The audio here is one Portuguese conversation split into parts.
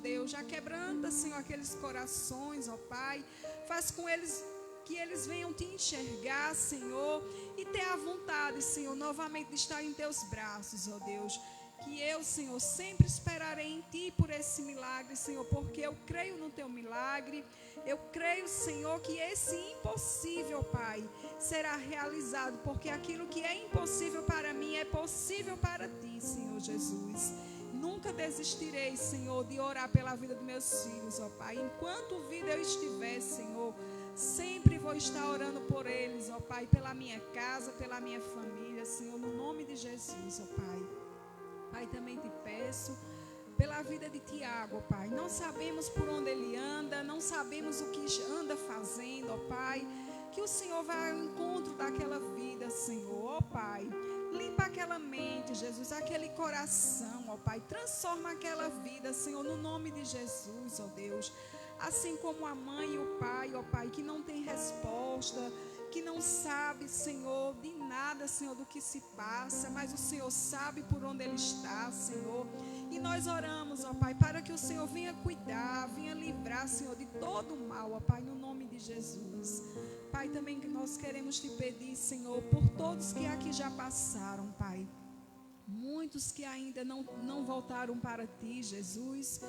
Deus, já quebranta, Senhor, aqueles corações, ó Pai. Faz com eles que eles venham te enxergar, Senhor, e ter a vontade, Senhor, novamente de estar em teus braços, ó Deus. Que eu, Senhor, sempre esperarei em Ti por esse milagre, Senhor, porque eu creio no Teu milagre. Eu creio, Senhor, que esse impossível, Pai, será realizado, porque aquilo que é impossível para mim é possível para Ti, Senhor Jesus. Nunca desistirei, Senhor, de orar pela vida dos meus filhos, ó Pai. Enquanto vida eu estiver, Senhor, sempre vou estar orando por eles, ó Pai, pela minha casa, pela minha família, Senhor, no nome de Jesus, ó Pai. Pai, também te peço pela vida de Tiago, ó Pai. Não sabemos por onde ele anda, não sabemos o que anda fazendo, ó Pai. Que o Senhor vá ao encontro daquela vida, Senhor, ó Pai. Limpa aquela mente, Jesus, aquele coração, ó Pai. Transforma aquela vida, Senhor, no nome de Jesus, ó Deus. Assim como a mãe e o pai, ó Pai, que não tem resposta, que não sabe, Senhor, de nada, Senhor, do que se passa, mas o Senhor sabe por onde ele está, Senhor. E nós oramos, ó Pai, para que o Senhor venha cuidar, venha livrar, Senhor, de todo o mal, ó Pai, no nome de Jesus. Pai, também nós queremos te pedir, Senhor, por todos que aqui já passaram, Pai. Muitos que ainda não voltaram para Ti, Jesus.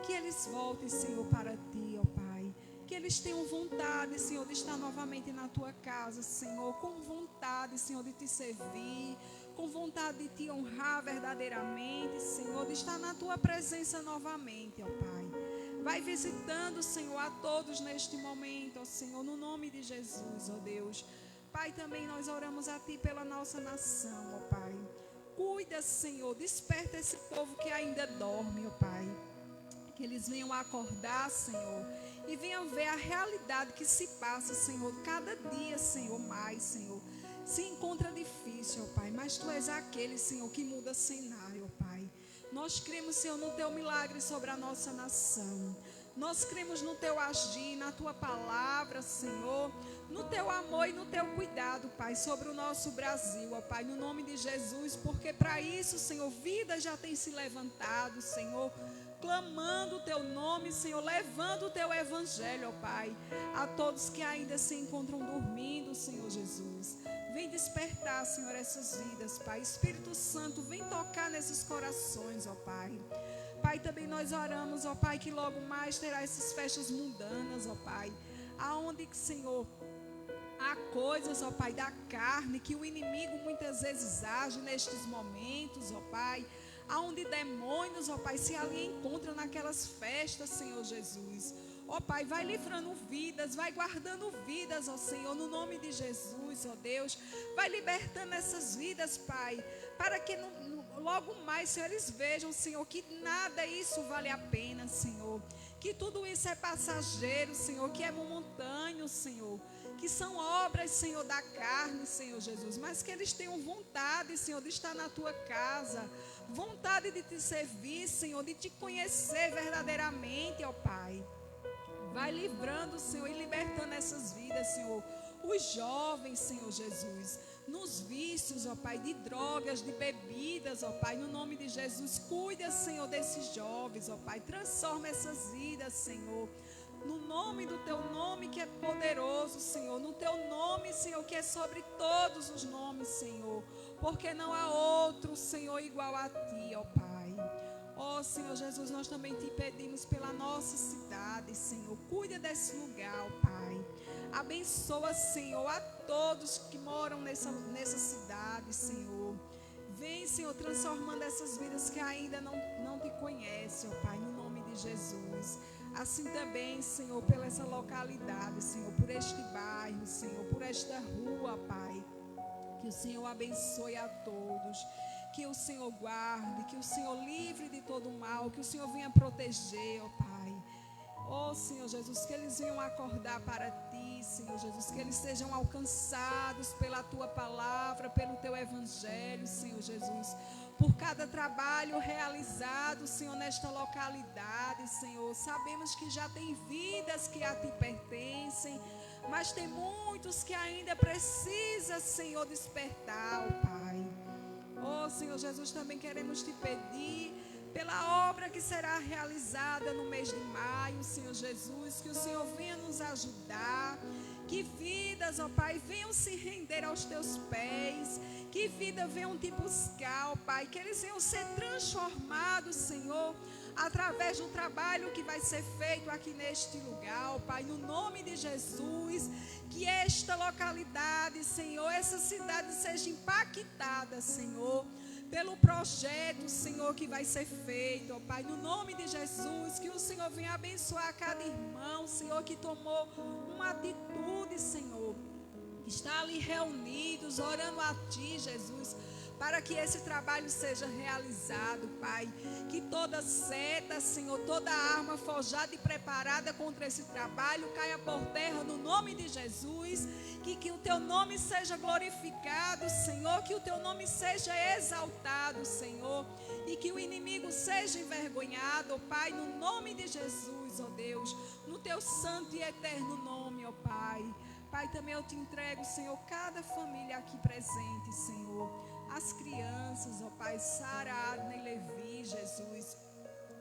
Que eles voltem, Senhor, para Ti, ó Pai. Que eles tenham vontade, Senhor, de estar novamente na Tua casa, Senhor. Com vontade, Senhor, de Te servir. Com vontade de Te honrar verdadeiramente, Senhor. De estar na Tua presença novamente, ó Pai. Vai visitando, Senhor, a todos neste momento, ó Senhor, no nome de Jesus, ó Deus. Pai, também nós oramos a Ti pela nossa nação, ó Pai. Cuida, Senhor, desperta esse povo que ainda dorme, ó Pai. Que eles venham acordar, Senhor, e venham ver a realidade que se passa, Senhor, cada dia, Senhor, mais, Senhor. Se encontra difícil, ó Pai, mas Tu és aquele, Senhor, que muda cenário, ó Pai. Nós cremos, Senhor, no Teu milagre sobre a nossa nação. Nós cremos no Teu agir, na Tua palavra, Senhor, no Teu amor e no Teu cuidado, Pai, sobre o nosso Brasil, ó Pai, no nome de Jesus, porque para isso, Senhor, vidas já têm se levantado, Senhor, clamando o Teu nome, Senhor, levando o Teu evangelho, ó Pai, a todos que ainda se encontram dormindo, Senhor Jesus. Vem despertar, Senhor, essas vidas, Pai. Espírito Santo, vem tocar nesses corações, ó Pai. Pai, também nós oramos, ó Pai, que logo mais terá essas festas mundanas, ó Pai. Aonde, Senhor, há coisas, ó Pai, da carne, que o inimigo muitas vezes age nestes momentos, ó Pai. Aonde demônios, ó Pai, se ali encontram naquelas festas, Senhor Jesus. Ó Pai, vai livrando vidas, vai guardando vidas, ó Senhor, no nome de Jesus, ó Deus. Vai libertando essas vidas, Pai, para que logo mais, Senhor, eles vejam, Senhor, que nada isso vale a pena, Senhor. Que tudo isso é passageiro, Senhor, que é momentâneo, Senhor. Que são obras, Senhor, da carne, Senhor Jesus. Mas que eles tenham vontade, Senhor, de estar na Tua casa. Vontade de Te servir, Senhor, de Te conhecer verdadeiramente, ó Pai. Vai livrando, Senhor, e libertando essas vidas, Senhor. Os jovens, Senhor Jesus, nos vícios, ó Pai, de drogas, de bebidas, ó Pai, no nome de Jesus. Cuida, Senhor, desses jovens, ó Pai. Transforma essas vidas, Senhor. No nome do Teu nome que é poderoso, Senhor. No Teu nome, Senhor, que é sobre todos os nomes, Senhor. Porque não há outro, Senhor, igual a Ti, ó Pai. Ó Senhor Jesus, nós também Te pedimos pela nossa cidade, Senhor. Cuida desse lugar, ó Pai. Abençoa, Senhor, a todos que moram nessa cidade, Senhor. Vem, Senhor, transformando essas vidas que ainda não Te conhecem, ó Pai, no nome de Jesus. Assim também, Senhor, pela essa localidade, Senhor, por este bairro, Senhor, por esta rua, Pai. Que o Senhor abençoe a todos. Que o Senhor guarde, que o Senhor livre de todo mal, que o Senhor venha proteger, ó Pai. Ó Senhor Jesus, que eles venham acordar para Ti, Senhor Jesus, que eles sejam alcançados pela Tua palavra, pelo Teu evangelho, Senhor Jesus. Por cada trabalho realizado, Senhor, nesta localidade, Senhor. Sabemos que já tem vidas que a Ti pertencem, mas tem muitos que ainda precisam, Senhor, despertar, ó Pai. Oh, Senhor Jesus, também queremos Te pedir pela obra que será realizada no mês de maio, Senhor Jesus, que o Senhor venha nos ajudar, que vidas, ó Pai, venham se render aos teus pés, que vidas venham te buscar, ó Pai, que eles venham ser transformados, Senhor, através do trabalho que vai ser feito aqui neste lugar, ó Pai, no nome de Jesus, que esta localidade, Senhor, essa cidade seja impactada, Senhor, pelo projeto, Senhor, que vai ser feito, ó Pai, no nome de Jesus, que o Senhor venha abençoar cada irmão, Senhor, que tomou uma atitude, Senhor, que está ali reunidos, orando a Ti, Jesus, para que esse trabalho seja realizado, Pai, que toda seta, Senhor, toda arma forjada e preparada contra esse trabalho caia por terra no nome de Jesus, que o Teu nome seja glorificado, Senhor, que o Teu nome seja exaltado, Senhor, e que o inimigo seja envergonhado, ó Pai, no nome de Jesus, ó Deus, no Teu santo e eterno nome, ó Pai. Pai, também eu te entrego, Senhor, cada família aqui presente, Senhor, as crianças, ó Pai, Sara, Adna e Levi, Jesus,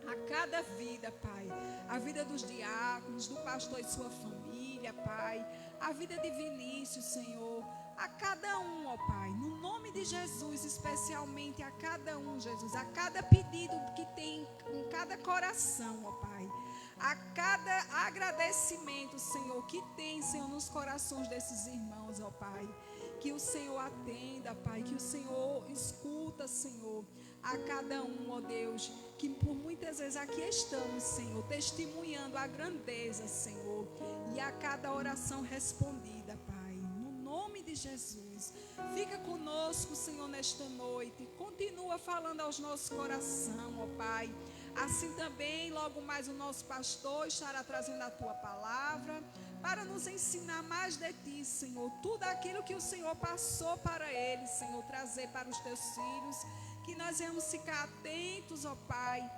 a cada vida, Pai, a vida dos diáconos, do pastor e sua família, Pai, a vida de Vinícius, Senhor, a cada um, ó Pai, no nome de Jesus, especialmente a cada um, Jesus, a cada pedido que tem em cada coração, ó Pai, a cada agradecimento, Senhor, que tem, Senhor, nos corações desses irmãos, ó Pai, que o Senhor atenda, Pai, que o Senhor escuta, Senhor, a cada um, ó Deus, que por muitas vezes aqui estamos, Senhor, testemunhando a grandeza, Senhor, e a cada oração respondida, Pai, no nome de Jesus. Fica conosco, Senhor, nesta noite, continua falando aos nossos corações, ó Pai. Assim também, logo mais o nosso pastor estará trazendo a Tua palavra para nos ensinar mais de Ti, Senhor. Tudo aquilo que o Senhor passou para ele, Senhor, trazer para os Teus filhos. Que nós venhamos ficar atentos, ó Pai,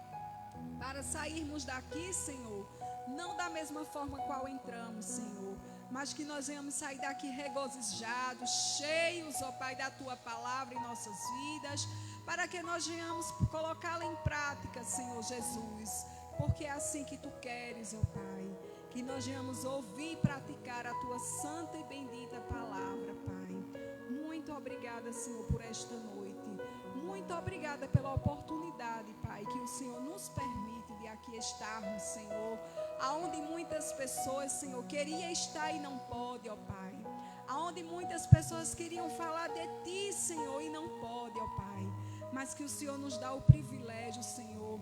para sairmos daqui, Senhor, não da mesma forma qual entramos, Senhor, mas que nós venhamos sair daqui regozijados, cheios, ó Pai, da Tua palavra em nossas vidas, para que nós venhamos colocá-la em prática, Senhor Jesus, porque é assim que Tu queres, ó Pai, que nós venhamos ouvir e praticar a Tua santa e bendita palavra, Pai. Muito obrigada, Senhor, por esta noite. Muito obrigada pela oportunidade, Pai, que o Senhor nos permite de aqui estarmos, Senhor, aonde muitas pessoas, Senhor, queriam estar e não pode, ó Pai. Aonde muitas pessoas queriam falar de Ti, Senhor, e não pode, ó Pai. Mas que o Senhor nos dá o privilégio, Senhor,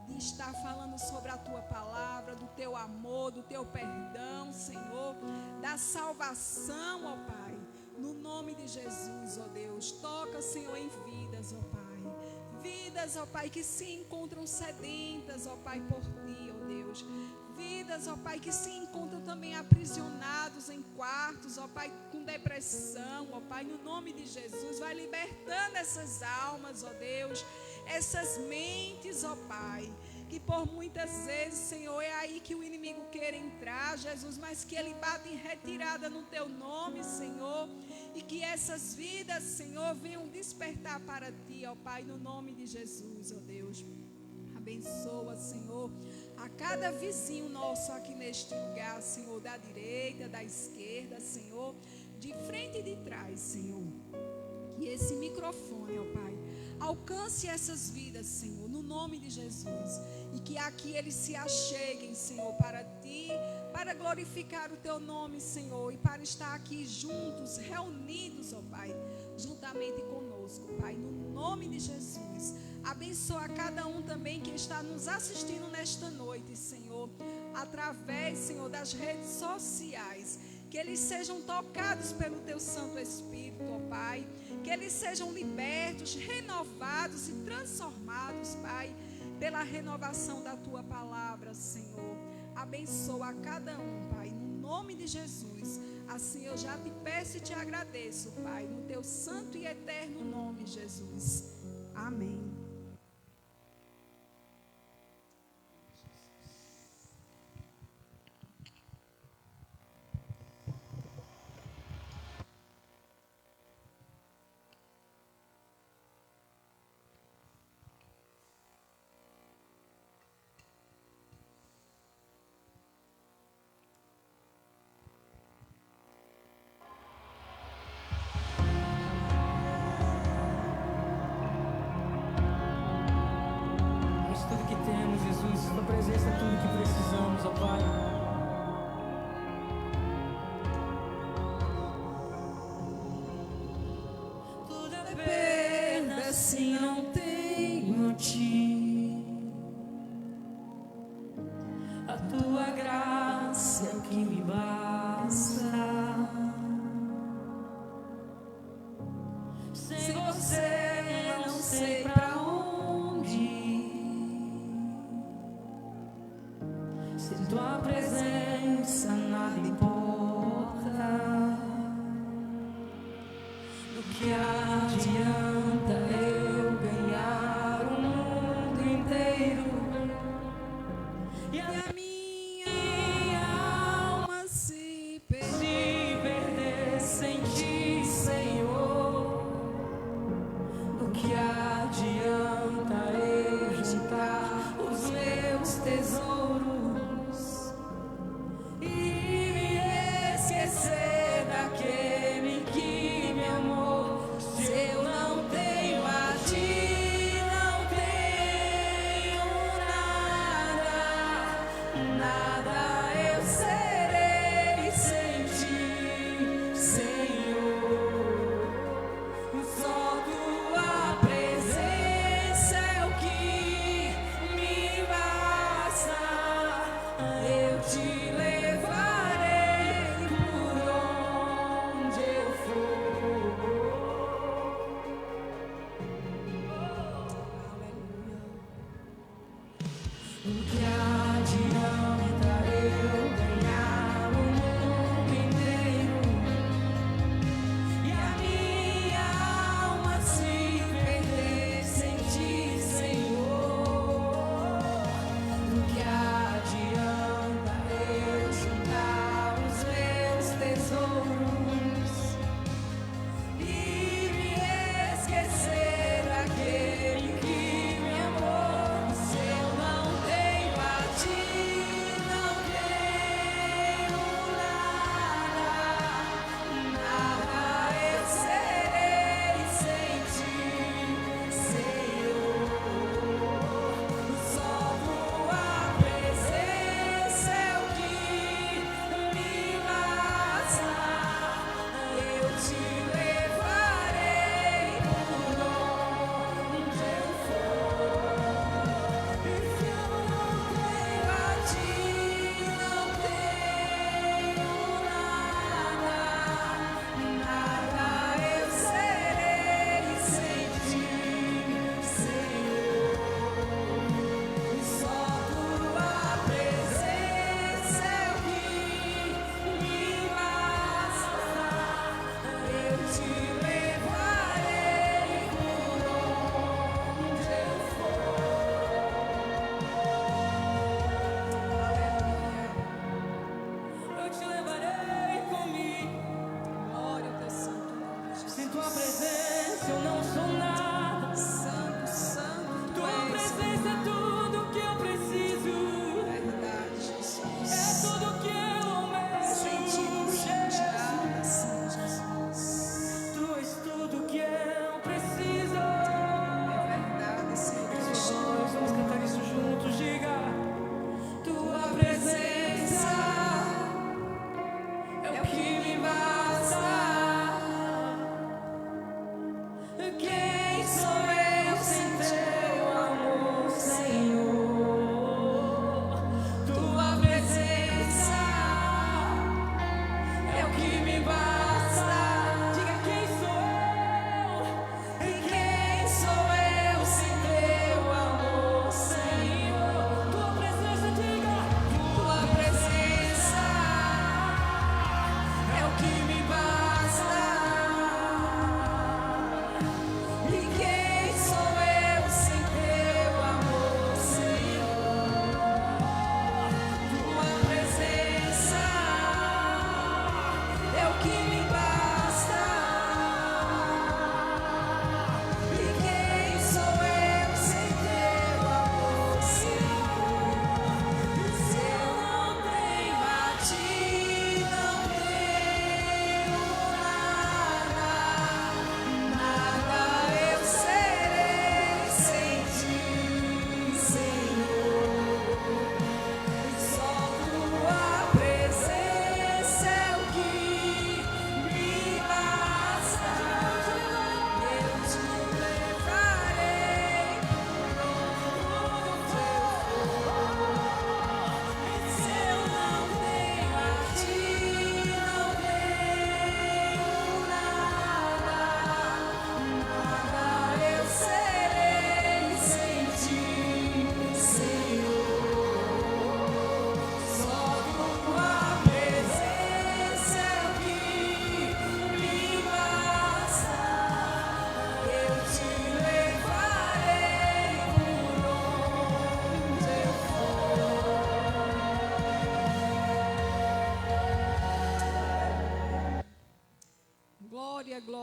de estar falando sobre a Tua palavra, do Teu amor, do Teu perdão, Senhor, da salvação, ó Pai. No nome de Jesus, ó Deus, toca, Senhor, em vidas, ó Pai. Vidas, ó Pai, que se encontram sedentas, ó Pai, por Ti, ó Deus. Vidas, ó Pai, que se encontram também aprisionados em quartos, ó Pai, com depressão, ó Pai, no nome de Jesus, vai libertando essas almas, ó Deus, essas mentes, ó Pai, que por muitas vezes, Senhor, é aí que o inimigo quer entrar, Jesus, mas que ele bate em retirada no Teu nome, Senhor, e que essas vidas, Senhor, venham despertar para Ti, ó Pai, no nome de Jesus, ó Deus. Abençoa, Senhor, a cada vizinho nosso aqui neste lugar, Senhor, da direita, da esquerda, Senhor, de frente e de trás, Senhor. Que esse microfone, ó Pai, alcance essas vidas, Senhor, no nome de Jesus. E que aqui eles se acheguem, Senhor, para Ti, para glorificar o Teu nome, Senhor, e para estar aqui juntos, reunidos, ó Pai, juntamente conosco, Pai, no nome de Jesus. Abençoa cada um também que está nos assistindo nesta noite, Senhor, através, Senhor, das redes sociais. Que eles sejam tocados pelo Teu Santo Espírito, ó Pai. Que eles sejam libertos, renovados e transformados, Pai, pela renovação da Tua palavra, Senhor. Abençoa a cada um, Pai, no nome de Jesus. Assim eu já te peço e te agradeço, Pai, no Teu santo e eterno nome, Jesus. Amém. presença é tudo que precisamos, ó Pai. Tudo é perda se não tenho ti. A tua graça é o que me basta. Sem você não sei pra onde ir. Sem tua presença nada importa. Do que adianta eu ganhar o mundo inteiro e a minha alma se perder sem ti, Senhor? Do que adianta eu juntar os meus tesouros e me esquecer daquele que me amou? Se eu não tenho a ti, não tenho nada, nada eu serei sem ti, Senhor. Só tua presença é o que me basta. Eu te levarei por onde eu for. Aleluia. O que adianta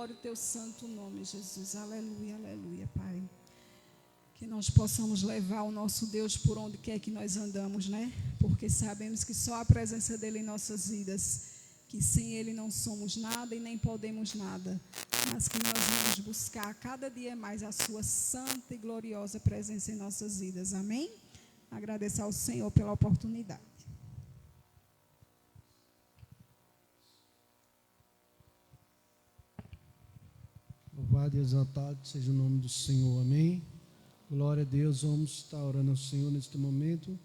glória o teu santo nome, Jesus. Aleluia, aleluia, Pai. Que nós possamos levar o nosso Deus por onde quer que nós andamos, né? Porque sabemos que só a presença dele em nossas vidas, que sem ele não somos nada e nem podemos nada, mas que nós vamos buscar cada dia mais a sua santa e gloriosa presença em nossas vidas. Amém? Agradeço ao Senhor pela oportunidade. Louvado e exaltado seja o nome do Senhor, amém? Glória a Deus, vamos estar orando ao Senhor neste momento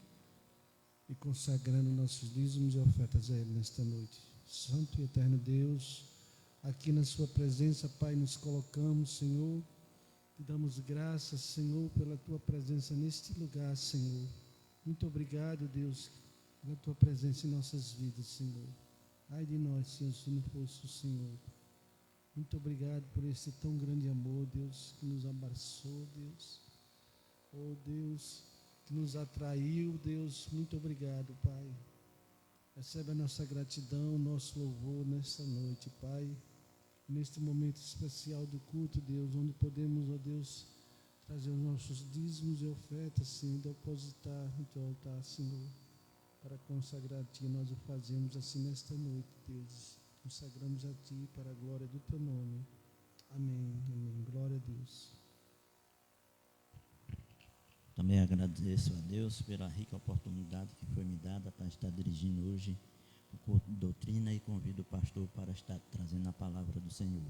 e consagrando nossos dízimos e ofertas a Ele nesta noite. Santo e eterno Deus, aqui na sua presença, Pai, nos colocamos, Senhor, e damos graças, Senhor, pela tua presença neste lugar, Senhor. Muito obrigado, Deus, pela tua presença em nossas vidas, Senhor. Ai de nós, Senhor, se não fosse o Senhor. Muito obrigado por esse tão grande amor, Deus, que nos abraçou, Deus. Oh, Deus, que nos atraiu, Deus. Muito obrigado, Pai. Recebe a nossa gratidão, nosso louvor nesta noite, Pai. Neste momento especial do culto, Deus, onde podemos, ó Deus, trazer os nossos dízimos e ofertas, Senhor, depositar no teu altar, Senhor, para consagrar a Ti. Nós o fazemos assim nesta noite, Deus. Consagramos a Ti para a glória do Teu nome. Amém, amém. Glória a Deus. Também agradeço a Deus pela rica oportunidade que foi me dada para estar dirigindo hoje o culto de doutrina e convido o pastor para estar trazendo a palavra do Senhor.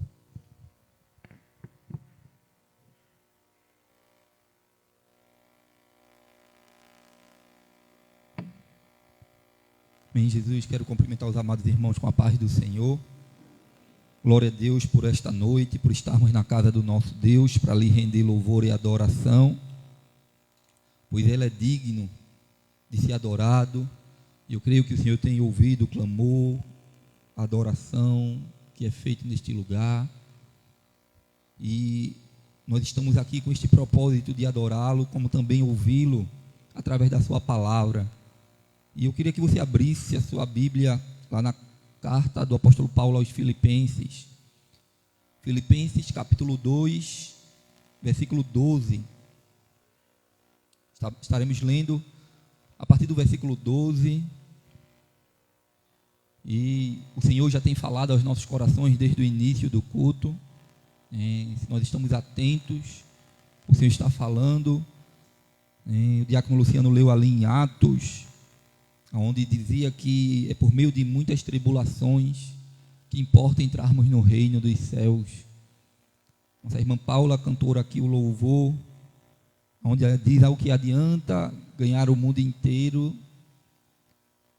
Amém, Jesus, quero cumprimentar os amados irmãos com a paz do Senhor. Glória a Deus por esta noite, por estarmos na casa do nosso Deus, para lhe render louvor e adoração, pois Ele é digno de ser adorado, e eu creio que o Senhor tem ouvido o clamor, a adoração que é feita neste lugar, e nós estamos aqui com este propósito de adorá-lo, como também ouvi-lo através da sua palavra. E eu queria que você abrisse a sua Bíblia lá na carta do apóstolo Paulo aos Filipenses. Filipenses capítulo 2, versículo 12. Estaremos lendo a partir do versículo 12. E o Senhor já tem falado aos nossos corações desde o início do culto. Se nós estamos atentos, o Senhor está falando. O diácono Luciano leu ali em Atos, onde dizia que é por meio de muitas tribulações que importa entrarmos no reino dos céus. Nossa irmã Paula cantou aqui o louvor, onde ela diz: ao que adianta ganhar o mundo inteiro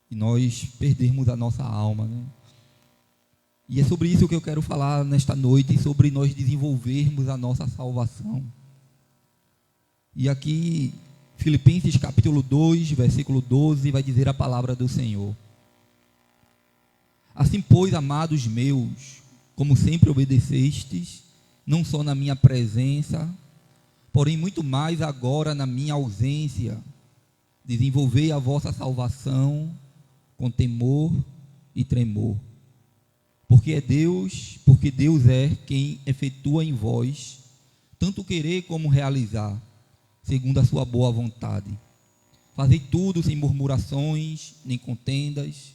e nós perdermos a nossa alma, né? E é sobre isso que eu quero falar nesta noite, sobre nós desenvolvermos a nossa salvação. E aqui Filipenses capítulo 2, versículo 12, vai dizer a palavra do Senhor. Assim, pois, amados meus, como sempre obedecestes, não só na minha presença, porém muito mais agora na minha ausência, desenvolvei a vossa salvação com temor e tremor. Porque Deus é quem efetua em vós, tanto querer como realizar, segundo a sua boa vontade. Fazei tudo sem murmurações, nem contendas,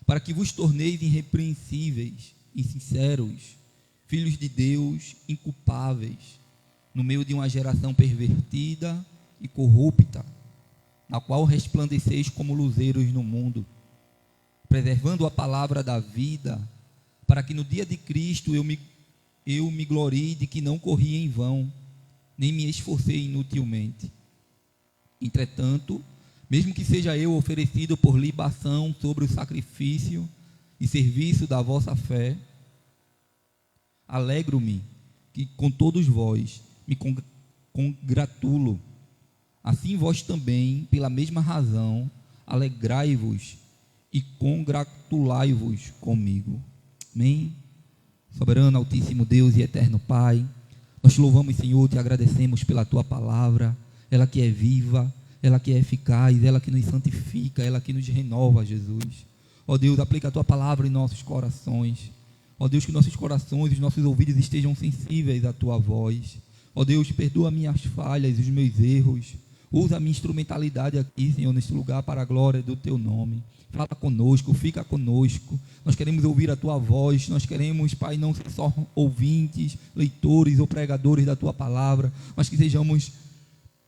para que vos torneis irrepreensíveis e sinceros, filhos de Deus, inculpáveis, no meio de uma geração pervertida e corrupta, na qual resplandeceis como luzeiros no mundo, preservando a palavra da vida, para que no dia de Cristo eu me glorie de que não corri em vão, nem me esforcei inutilmente. Entretanto, mesmo que seja eu oferecido por libação sobre o sacrifício e serviço da vossa fé, alegro-me que com todos vós me congratulo. Assim vós também, pela mesma razão, alegrai-vos e congratulai-vos comigo. Amém? Soberano, altíssimo Deus e eterno Pai, nós te louvamos, Senhor, te agradecemos pela tua palavra, ela que é viva, ela que é eficaz, ela que nos santifica, ela que nos renova, Jesus. Ó Deus, aplica a tua palavra em nossos corações. Ó Deus, que nossos corações, os nossos ouvidos estejam sensíveis à Tua voz. Ó Deus, perdoa minhas falhas, os meus erros. Usa a minha instrumentalidade aqui, Senhor, neste lugar para a glória do Teu nome. Fala conosco, fica conosco. Nós queremos ouvir a Tua voz. Nós queremos, Pai, não ser só ouvintes, leitores ou pregadores da Tua palavra, mas que sejamos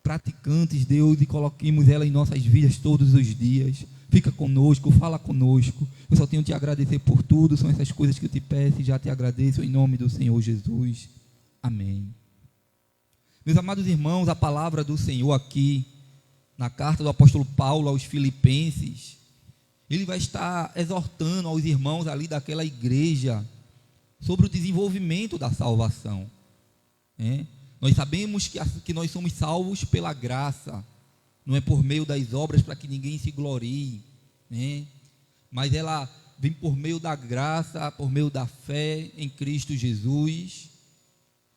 praticantes, Deus, e coloquemos ela em nossas vidas todos os dias. Fica conosco, fala conosco. Eu só tenho que te agradecer por tudo. São essas coisas que eu te peço e já te agradeço em nome do Senhor Jesus. Amém. Meus amados irmãos, a palavra do Senhor aqui, na carta do apóstolo Paulo aos Filipenses, ele vai estar exortando aos irmãos ali daquela igreja sobre o desenvolvimento da salvação. Nós sabemos que nós somos salvos pela graça, não é por meio das obras para que ninguém se glorie, mas ela vem por meio da graça, por meio da fé em Cristo Jesus.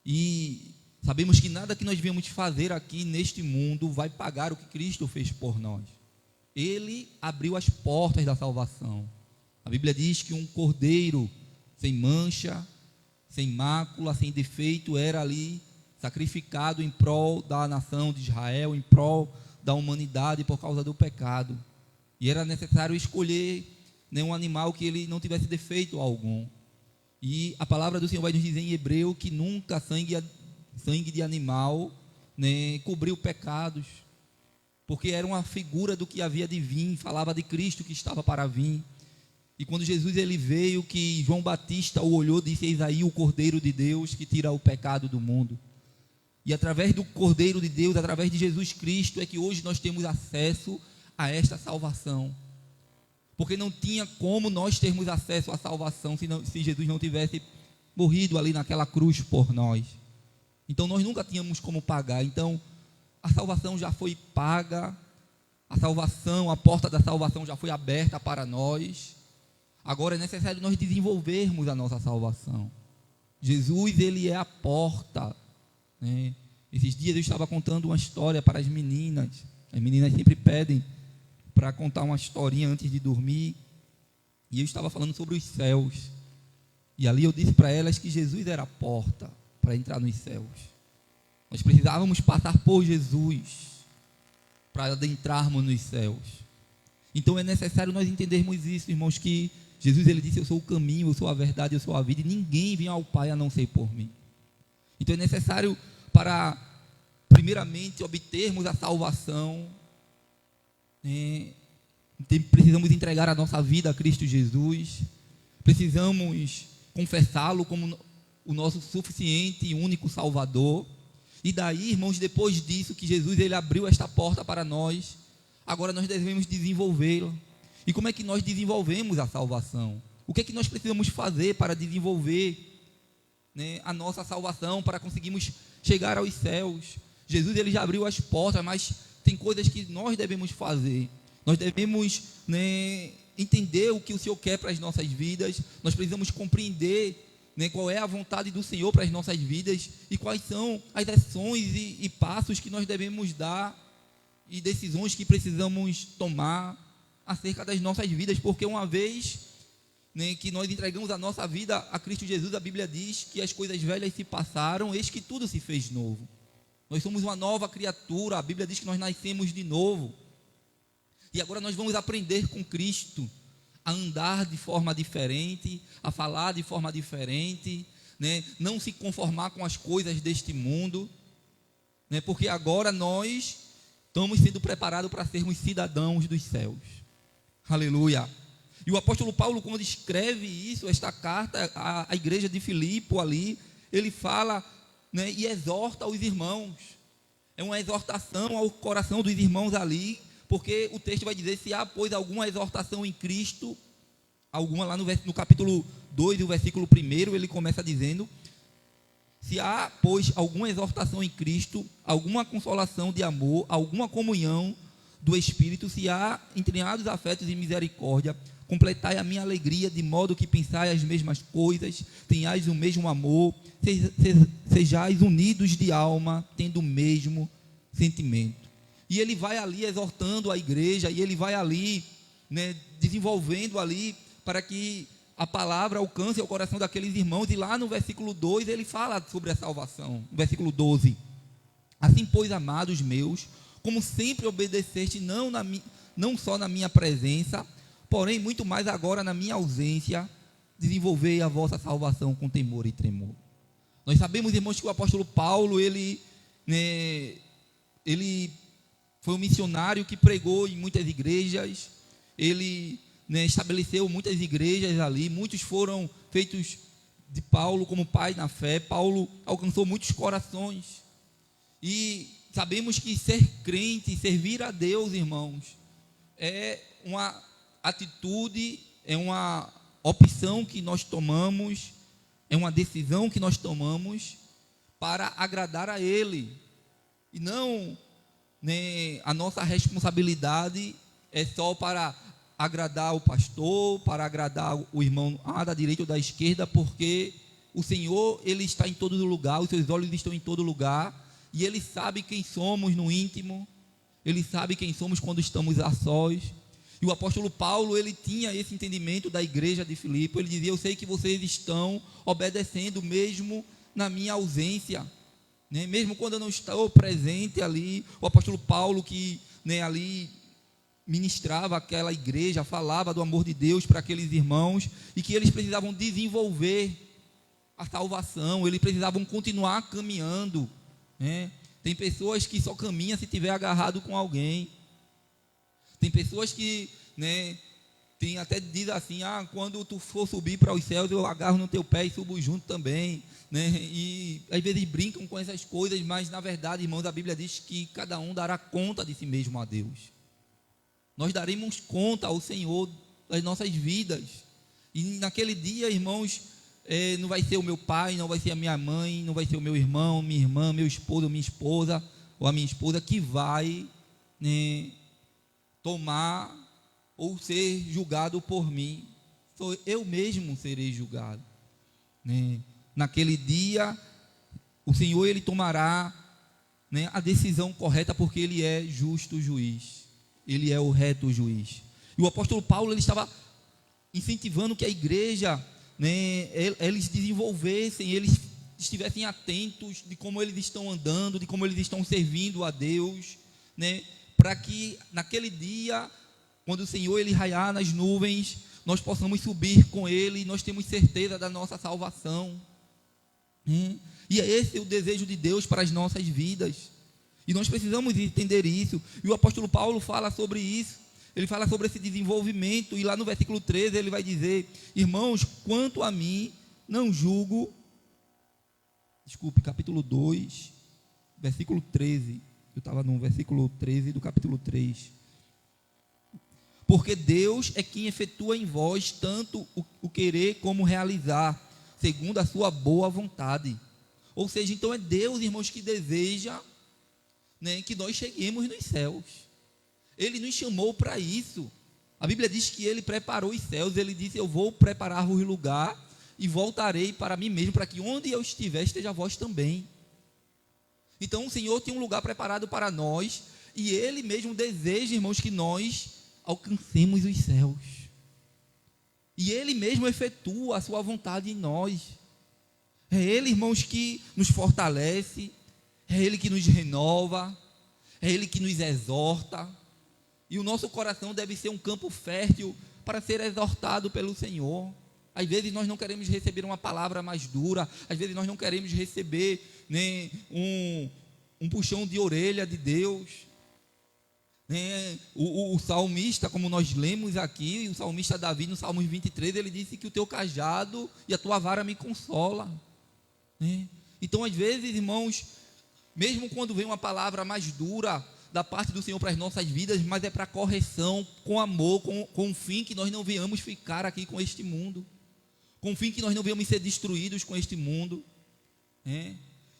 E sabemos que nada que nós viemos fazer aqui neste mundo vai pagar o que Cristo fez por nós. Ele abriu as portas da salvação. A Bíblia diz que um cordeiro sem mancha, sem mácula, sem defeito, era ali sacrificado em prol da nação de Israel, em prol da humanidade por causa do pecado. E era necessário escolher um animal que ele não tivesse defeito algum. E a palavra do Senhor vai nos dizer em Hebreu que nunca sangue de animal cobriu pecados, porque era uma figura do que havia de vir, falava de Cristo que estava para vir. E quando Jesus ele veio, que João Batista o olhou, disse: eis aí o Cordeiro de Deus que tira o pecado do mundo. E através do Cordeiro de Deus, através de Jesus Cristo, é que hoje nós temos acesso a esta salvação. Porque não tinha como nós termos acesso à salvação se Jesus não tivesse morrido ali naquela cruz por nós. Então nós nunca tínhamos como pagar. Então a salvação já foi paga, a porta da salvação já foi aberta para nós. Agora é necessário nós desenvolvermos a nossa salvação. Jesus, ele é a porta. Esses dias eu estava contando uma história para as meninas. As meninas sempre pedem para contar uma historinha antes de dormir. E eu estava falando sobre os céus. E ali eu disse para elas que Jesus era a porta para entrar nos céus. Nós precisávamos passar por Jesus para adentrarmos nos céus. Então é necessário nós entendermos isso, irmãos, que Jesus ele disse: eu sou o caminho, eu sou a verdade, eu sou a vida, e ninguém vem ao Pai a não ser por mim. Então é necessário, para primeiramente obtermos a salvação, precisamos entregar a nossa vida a Cristo Jesus, precisamos confessá-lo como o nosso suficiente e único Salvador. E daí, irmãos, depois disso que Jesus ele abriu esta porta para nós, agora nós devemos desenvolvê-la. E como é que nós desenvolvemos a salvação? O que é que nós precisamos fazer para desenvolver a nossa salvação, para conseguirmos chegar aos céus? Jesus ele já abriu as portas, mas tem coisas que nós devemos fazer. Nós devemos entender o que o Senhor quer para as nossas vidas. Nós precisamos compreender qual é a vontade do Senhor para as nossas vidas e quais são as ações e passos que nós devemos dar e decisões que precisamos tomar acerca das nossas vidas, porque uma vez que nós entregamos a nossa vida a Cristo Jesus, a Bíblia diz que as coisas velhas se passaram, eis que tudo se fez novo. Nós somos uma nova criatura, a Bíblia diz que nós nascemos de novo, e agora nós vamos aprender com Cristo a andar de forma diferente, a falar de forma diferente, não se conformar com as coisas deste mundo, porque agora nós estamos sendo preparados para sermos cidadãos dos céus. Aleluia. E o apóstolo Paulo, quando escreve isso, esta carta à igreja de Filipe ali, ele fala e exorta os irmãos. É uma exortação ao coração dos irmãos ali, porque o texto vai dizer: se há, pois, alguma exortação em Cristo, alguma lá no capítulo 2, o versículo 1, ele começa dizendo: se há, pois, alguma exortação em Cristo, alguma consolação de amor, alguma comunhão do Espírito, se há entranhados afetos e misericórdia, completai a minha alegria, de modo que pensai as mesmas coisas, tenhais o mesmo amor, sejais unidos de alma, tendo o mesmo sentimento. E ele vai ali exortando a igreja, e ele vai ali desenvolvendo ali para que a palavra alcance ao coração daqueles irmãos, e lá no versículo 2 ele fala sobre a salvação. No versículo 12: assim, pois, amados meus, como sempre obedeceste, não só na minha presença, porém muito mais agora na minha ausência, desenvolvei a vossa salvação com temor e tremor. Nós sabemos, irmãos, que o apóstolo Paulo, ele foi um missionário que pregou em muitas igrejas, ele estabeleceu muitas igrejas ali, muitos foram feitos de Paulo como pai na fé. Paulo alcançou muitos corações, e sabemos que ser crente, servir a Deus, irmãos, é uma atitude, é uma opção que nós tomamos, é uma decisão que nós tomamos para agradar a Ele, e não a nossa responsabilidade é só para agradar o pastor, para agradar o irmão da direita ou da esquerda, porque o Senhor, Ele está em todo lugar, os seus olhos estão em todo lugar, e Ele sabe quem somos no íntimo, Ele sabe quem somos quando estamos a sós. E o apóstolo Paulo, ele tinha esse entendimento da igreja de Filipe. Ele dizia: eu sei que vocês estão obedecendo mesmo na minha ausência, mesmo quando eu não estou presente ali. O apóstolo Paulo, que ali ministrava aquela igreja, falava do amor de Deus para aqueles irmãos, e que eles precisavam desenvolver a salvação, eles precisavam continuar caminhando. Tem pessoas que só caminham se tiver agarrado com alguém. Tem pessoas que tem até diz assim: quando tu for subir para os céus, eu agarro no teu pé e subo junto também, e às vezes brincam com essas coisas, mas na verdade, irmãos, a Bíblia diz que cada um dará conta de si mesmo a Deus. Nós daremos conta ao Senhor das nossas vidas, e naquele dia, irmãos, não vai ser o meu pai, não vai ser a minha mãe, não vai ser o meu irmão, minha irmã, meu esposo, minha esposa, ou a minha esposa que vai tomar ou ser julgado por mim. Eu mesmo serei julgado. Naquele dia, o Senhor, Ele tomará a decisão correta, porque Ele é justo juiz, Ele é o reto juiz. E o apóstolo Paulo, ele estava incentivando que a igreja, eles desenvolvessem, eles estivessem atentos de como eles estão andando, de como eles estão servindo a Deus, para que naquele dia, quando o Senhor ele raiar nas nuvens, nós possamos subir com Ele, e nós temos certeza da nossa salvação. E é esse o desejo de Deus para as nossas vidas, e nós precisamos entender isso. E o apóstolo Paulo fala sobre isso, ele fala sobre esse desenvolvimento, e lá no versículo 13 ele vai dizer: irmãos, quanto a mim, não julgo, capítulo 2, versículo 13, eu estava no versículo 13 do capítulo 3. Porque Deus é quem efetua em vós tanto o querer como realizar, segundo a sua boa vontade. Ou seja, então é Deus, irmãos, que deseja que nós cheguemos nos céus. Ele nos chamou para isso. A Bíblia diz que Ele preparou os céus. Ele disse: eu vou preparar-vos lugar e voltarei para mim mesmo, para que onde eu estiver, esteja vós também. Então o Senhor tem um lugar preparado para nós, e Ele mesmo deseja, irmãos, que nós alcancemos os céus, e Ele mesmo efetua a sua vontade em nós. É Ele, irmãos, que nos fortalece, é Ele que nos renova, é Ele que nos exorta, e o nosso coração deve ser um campo fértil para ser exortado pelo Senhor. Às vezes nós não queremos receber uma palavra mais dura, às vezes nós não queremos receber um puxão de orelha de Deus. O salmista, como nós lemos aqui, o salmista Davi no Salmos 23, ele disse que o teu cajado e a tua vara me consola. Então, às vezes, irmãos, mesmo quando vem uma palavra mais dura da parte do Senhor para as nossas vidas, mas é para correção, com amor, com o fim que nós não venhamos ficar aqui com este mundo, com o fim que nós não venhamos ser destruídos com este mundo.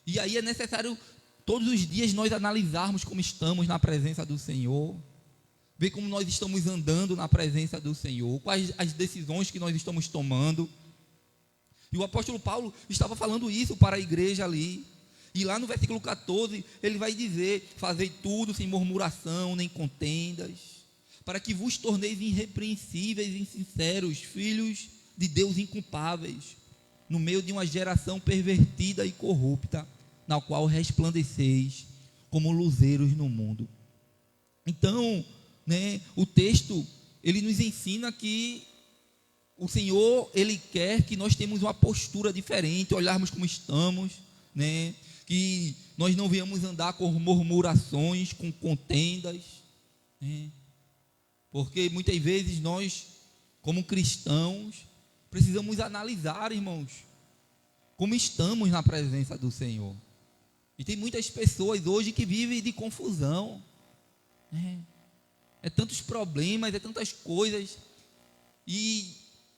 E aí é necessário todos os dias nós analisarmos como estamos na presença do Senhor, ver como nós estamos andando na presença do Senhor, quais as decisões que nós estamos tomando. E o apóstolo Paulo estava falando isso para a igreja ali. E lá no versículo 14, ele vai dizer: fazei tudo sem murmuração nem contendas, para que vos torneis irrepreensíveis e sinceros, filhos de Deus inculpáveis, no meio de uma geração pervertida e corrupta, na qual resplandeceis como luzeiros no mundo. Então, o texto, ele nos ensina que o Senhor, Ele quer que nós tenhamos uma postura diferente, olharmos como estamos, que nós não venhamos andar com murmurações, com contendas, porque muitas vezes nós, como cristãos, precisamos analisar, irmãos, como estamos na presença do Senhor. E tem muitas pessoas hoje que vivem de confusão, é tantos problemas, é tantas coisas, e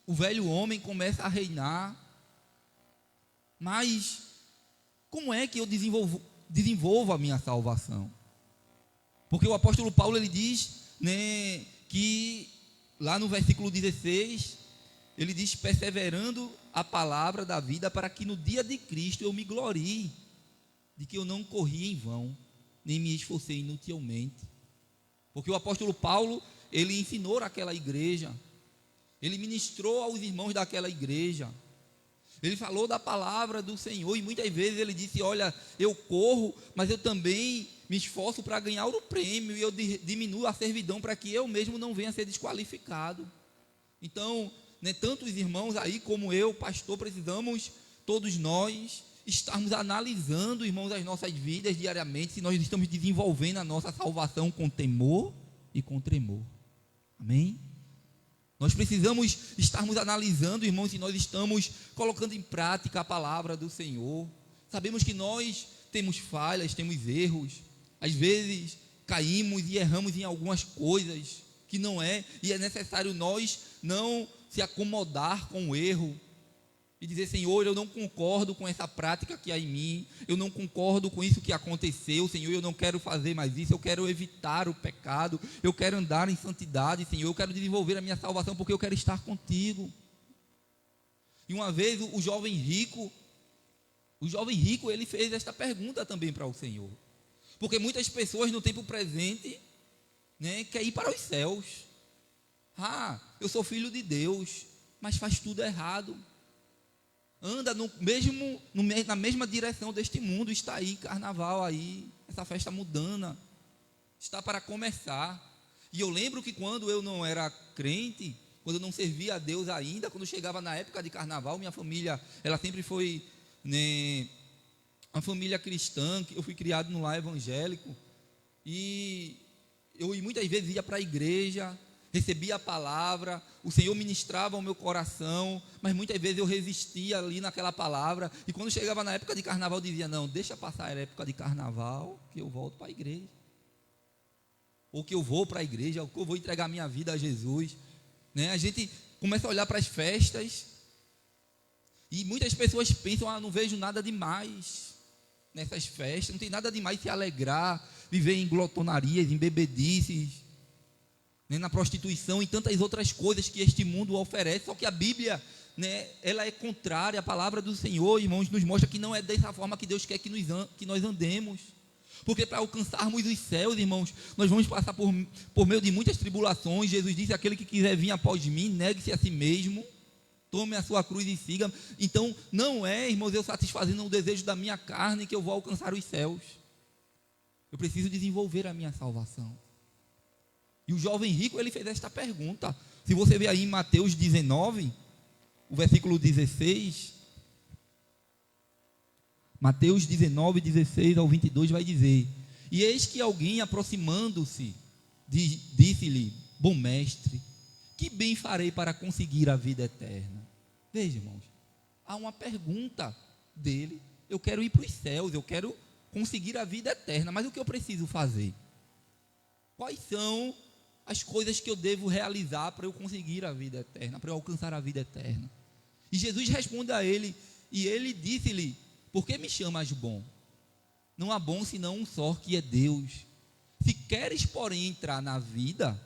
o velho homem começa a reinar. Mas como é que eu desenvolvo a minha salvação? Porque o apóstolo Paulo, ele diz, que lá no versículo 16, ele diz: perseverando a palavra da vida, para que no dia de Cristo eu me glorie de que eu não corri em vão, nem me esforcei inutilmente. Porque o apóstolo Paulo, ele ensinou naquela igreja, ele ministrou aos irmãos daquela igreja, ele falou da palavra do Senhor, e muitas vezes ele disse: olha, eu corro, mas eu também me esforço para ganhar o prêmio, e eu diminuo a servidão para que eu mesmo não venha a ser desqualificado. Então, tanto os irmãos aí como eu, pastor, precisamos, todos nós, estarmos analisando, irmãos, as nossas vidas diariamente, se nós estamos desenvolvendo a nossa salvação com temor e com tremor. Amém? Nós precisamos estarmos analisando, irmãos, se nós estamos colocando em prática a palavra do Senhor. Sabemos que nós temos falhas, temos erros, às vezes caímos e erramos em algumas coisas que não é, e é necessário nós não se acomodar com o erro e dizer: Senhor, eu não concordo com essa prática que há em mim, eu não concordo com isso que aconteceu, Senhor, eu não quero fazer mais isso, eu quero evitar o pecado, eu quero andar em santidade, Senhor, eu quero desenvolver a minha salvação porque eu quero estar contigo. E uma vez o jovem rico, ele fez esta pergunta também para o Senhor, porque muitas pessoas no tempo presente, querem ir para os céus. Eu sou filho de Deus, mas faz tudo errado, anda na mesma direção deste mundo. Está aí carnaval aí, essa festa mundana está para começar. E eu lembro que quando eu não era crente, quando eu não servia a Deus ainda, quando chegava na época de carnaval, minha família, ela sempre foi uma família cristã, eu fui criado no lar evangélico, e eu muitas vezes ia para a igreja, recebia a palavra, o Senhor ministrava ao meu coração, mas muitas vezes eu resistia ali naquela palavra, e quando chegava na época de carnaval, eu dizia: não, deixa passar a época de carnaval, que eu volto para a igreja, ou que eu vou para a igreja, ou que eu vou entregar minha vida a Jesus. A gente começa a olhar para as festas, e muitas pessoas pensam: não vejo nada demais nessas festas, não tem nada demais se alegrar, viver em glotonarias, em bebedices, na prostituição e tantas outras coisas que este mundo oferece. Só que a Bíblia, ela é contrária à palavra do Senhor, irmãos, nos mostra que não é dessa forma que Deus quer que nós andemos. Porque para alcançarmos os céus, irmãos, nós vamos passar por meio de muitas tribulações. Jesus disse: aquele que quiser vir após mim, negue-se a si mesmo, tome a sua cruz e siga. Então, não é, irmãos, eu satisfazendo o desejo da minha carne que eu vou alcançar os céus. Eu preciso desenvolver a minha salvação. E o jovem rico, ele fez esta pergunta. Se você ver aí em Mateus 19, o versículo 16, Mateus 19, 16 ao 22 vai dizer: e eis que alguém, aproximando-se, disse-lhe: bom mestre, que bem farei para conseguir a vida eterna? Veja, irmãos, há uma pergunta dele: eu quero ir para os céus, eu quero conseguir a vida eterna, mas o que eu preciso fazer? Quais são as coisas que eu devo realizar para eu conseguir a vida eterna, para eu alcançar a vida eterna? E Jesus responde a ele, e ele disse-lhe: por que me chamas bom? Não há bom senão um só, que é Deus. Se queres, porém, entrar na vida,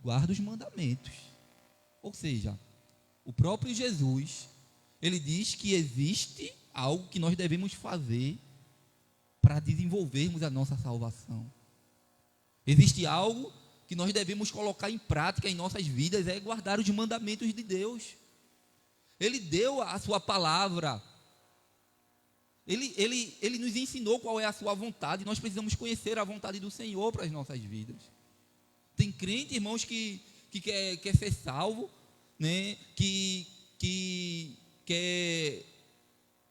guarda os mandamentos. Ou seja, o próprio Jesus, ele diz que existe algo que nós devemos fazer para desenvolvermos a nossa salvação. Existe algo que nós devemos colocar em prática em nossas vidas, é guardar os mandamentos de Deus. Ele deu a sua palavra. Ele nos ensinou qual é a sua vontade. Nós precisamos conhecer a vontade do Senhor para as nossas vidas. Tem crente, irmãos, que quer ser salvo, né? que quer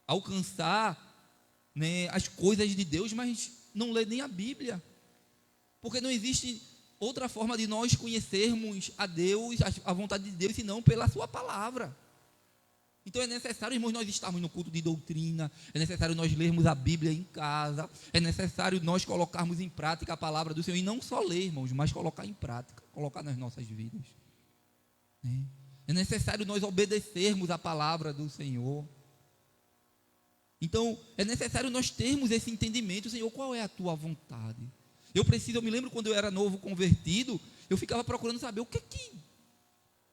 alcançar, né, as coisas de Deus, mas não lê nem a Bíblia. Porque não existe outra forma de nós conhecermos a Deus, a vontade de Deus, senão pela sua palavra. Então é necessário, irmãos, nós estarmos no culto de doutrina, é necessário nós lermos a Bíblia em casa, é necessário nós colocarmos em prática a palavra do Senhor, e não só ler, irmãos, mas colocar em prática, colocar nas nossas vidas. É necessário nós obedecermos a palavra do Senhor. Então, é necessário nós termos esse entendimento, Senhor, qual é a tua vontade? Eu me lembro quando eu era novo convertido, eu ficava procurando saber o que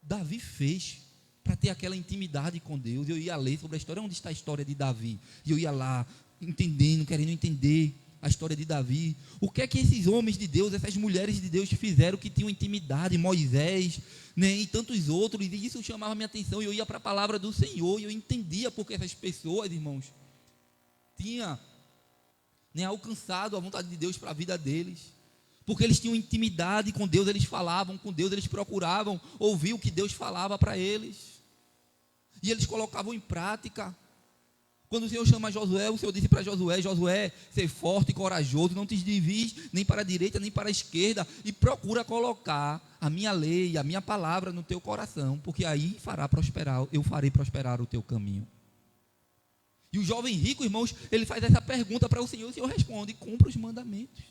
Davi fez para ter aquela intimidade com Deus. Eu ia ler sobre a história, onde está a história de Davi? E eu ia lá, entendendo, querendo entender a história de Davi. O que é que esses homens de Deus, essas mulheres de Deus fizeram que tinham intimidade? Moisés, né, e tantos outros. E isso chamava minha atenção. E eu ia para a palavra do Senhor e eu entendia porque essas pessoas, irmãos, tinham, né, alcançado a vontade de Deus para a vida deles. Porque eles tinham intimidade com Deus, eles falavam com Deus, eles procuravam ouvir o que Deus falava para eles. E eles colocavam em prática. Quando o Senhor chama Josué, o Senhor disse para Josué: Josué, ser forte e corajoso, não te desvies nem para a direita nem para a esquerda, e procura colocar a minha lei, a minha palavra no teu coração, porque aí eu farei prosperar o teu caminho. E o jovem rico, irmãos, ele faz essa pergunta para o Senhor responde: cumpra os mandamentos.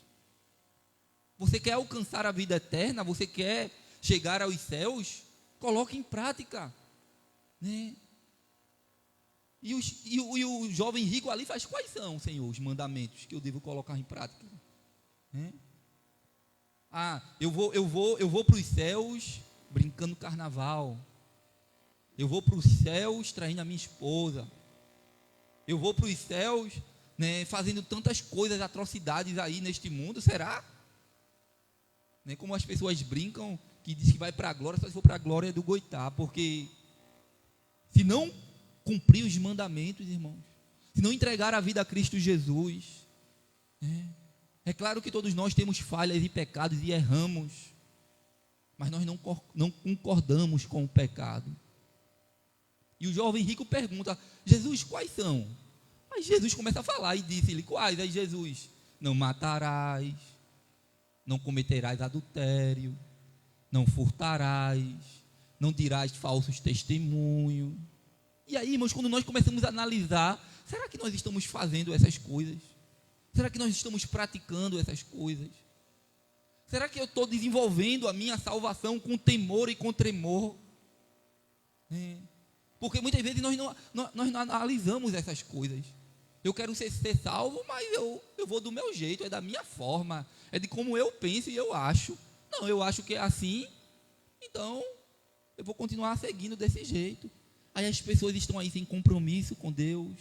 Você quer alcançar a vida eterna? Você quer chegar aos céus? Coloque em prática, né? E o jovem rico ali faz: quais são, Senhor, os mandamentos que eu devo colocar em prática? Né? Eu vou para os céus brincando carnaval. Eu vou para os céus traindo a minha esposa. Eu vou para os céus, né, fazendo tantas coisas, atrocidades aí neste mundo. Será? Né, como as pessoas brincam, que diz que vai para a glória, só se for para a glória do Goitá. Porque se não cumprir os mandamentos, irmãos, se não entregar a vida a Cristo Jesus, é claro que todos nós temos falhas e pecados e erramos, mas nós não concordamos com o pecado. E o jovem rico pergunta: Jesus, quais são? Aí Jesus começa a falar e disse-lhe: quais? Aí Jesus: não matarás, não cometerás adultério, não furtarás, não dirás falsos testemunhos. E aí, irmãos, quando nós começamos a analisar, será que nós estamos fazendo essas coisas? Será que nós estamos praticando essas coisas? Será que eu estou desenvolvendo a minha salvação com temor e com tremor? Porque muitas vezes nós não analisamos essas coisas. Eu quero ser salvo, mas eu vou do meu jeito, é da minha forma, é de como eu penso e eu acho. Não, eu acho que é assim, então eu vou continuar seguindo desse jeito. Aí as pessoas estão aí sem compromisso com Deus,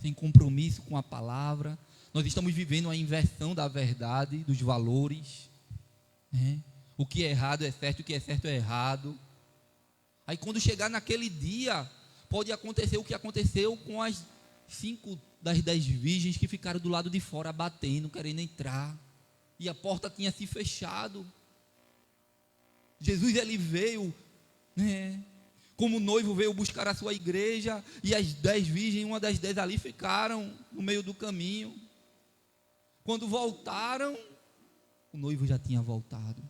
sem compromisso com a palavra. Nós estamos vivendo a inversão da verdade, dos valores. O que é errado é certo, o que é certo é errado. Aí quando chegar naquele dia, pode acontecer o que aconteceu com as 5 das 10 virgens que ficaram do lado de fora batendo, querendo entrar. E a porta tinha se fechado. Jesus, ele veio, como noivo, veio buscar a sua igreja, e as 10 virgens, uma das 10 ali, ficaram no meio do caminho. Quando voltaram, o noivo já tinha voltado.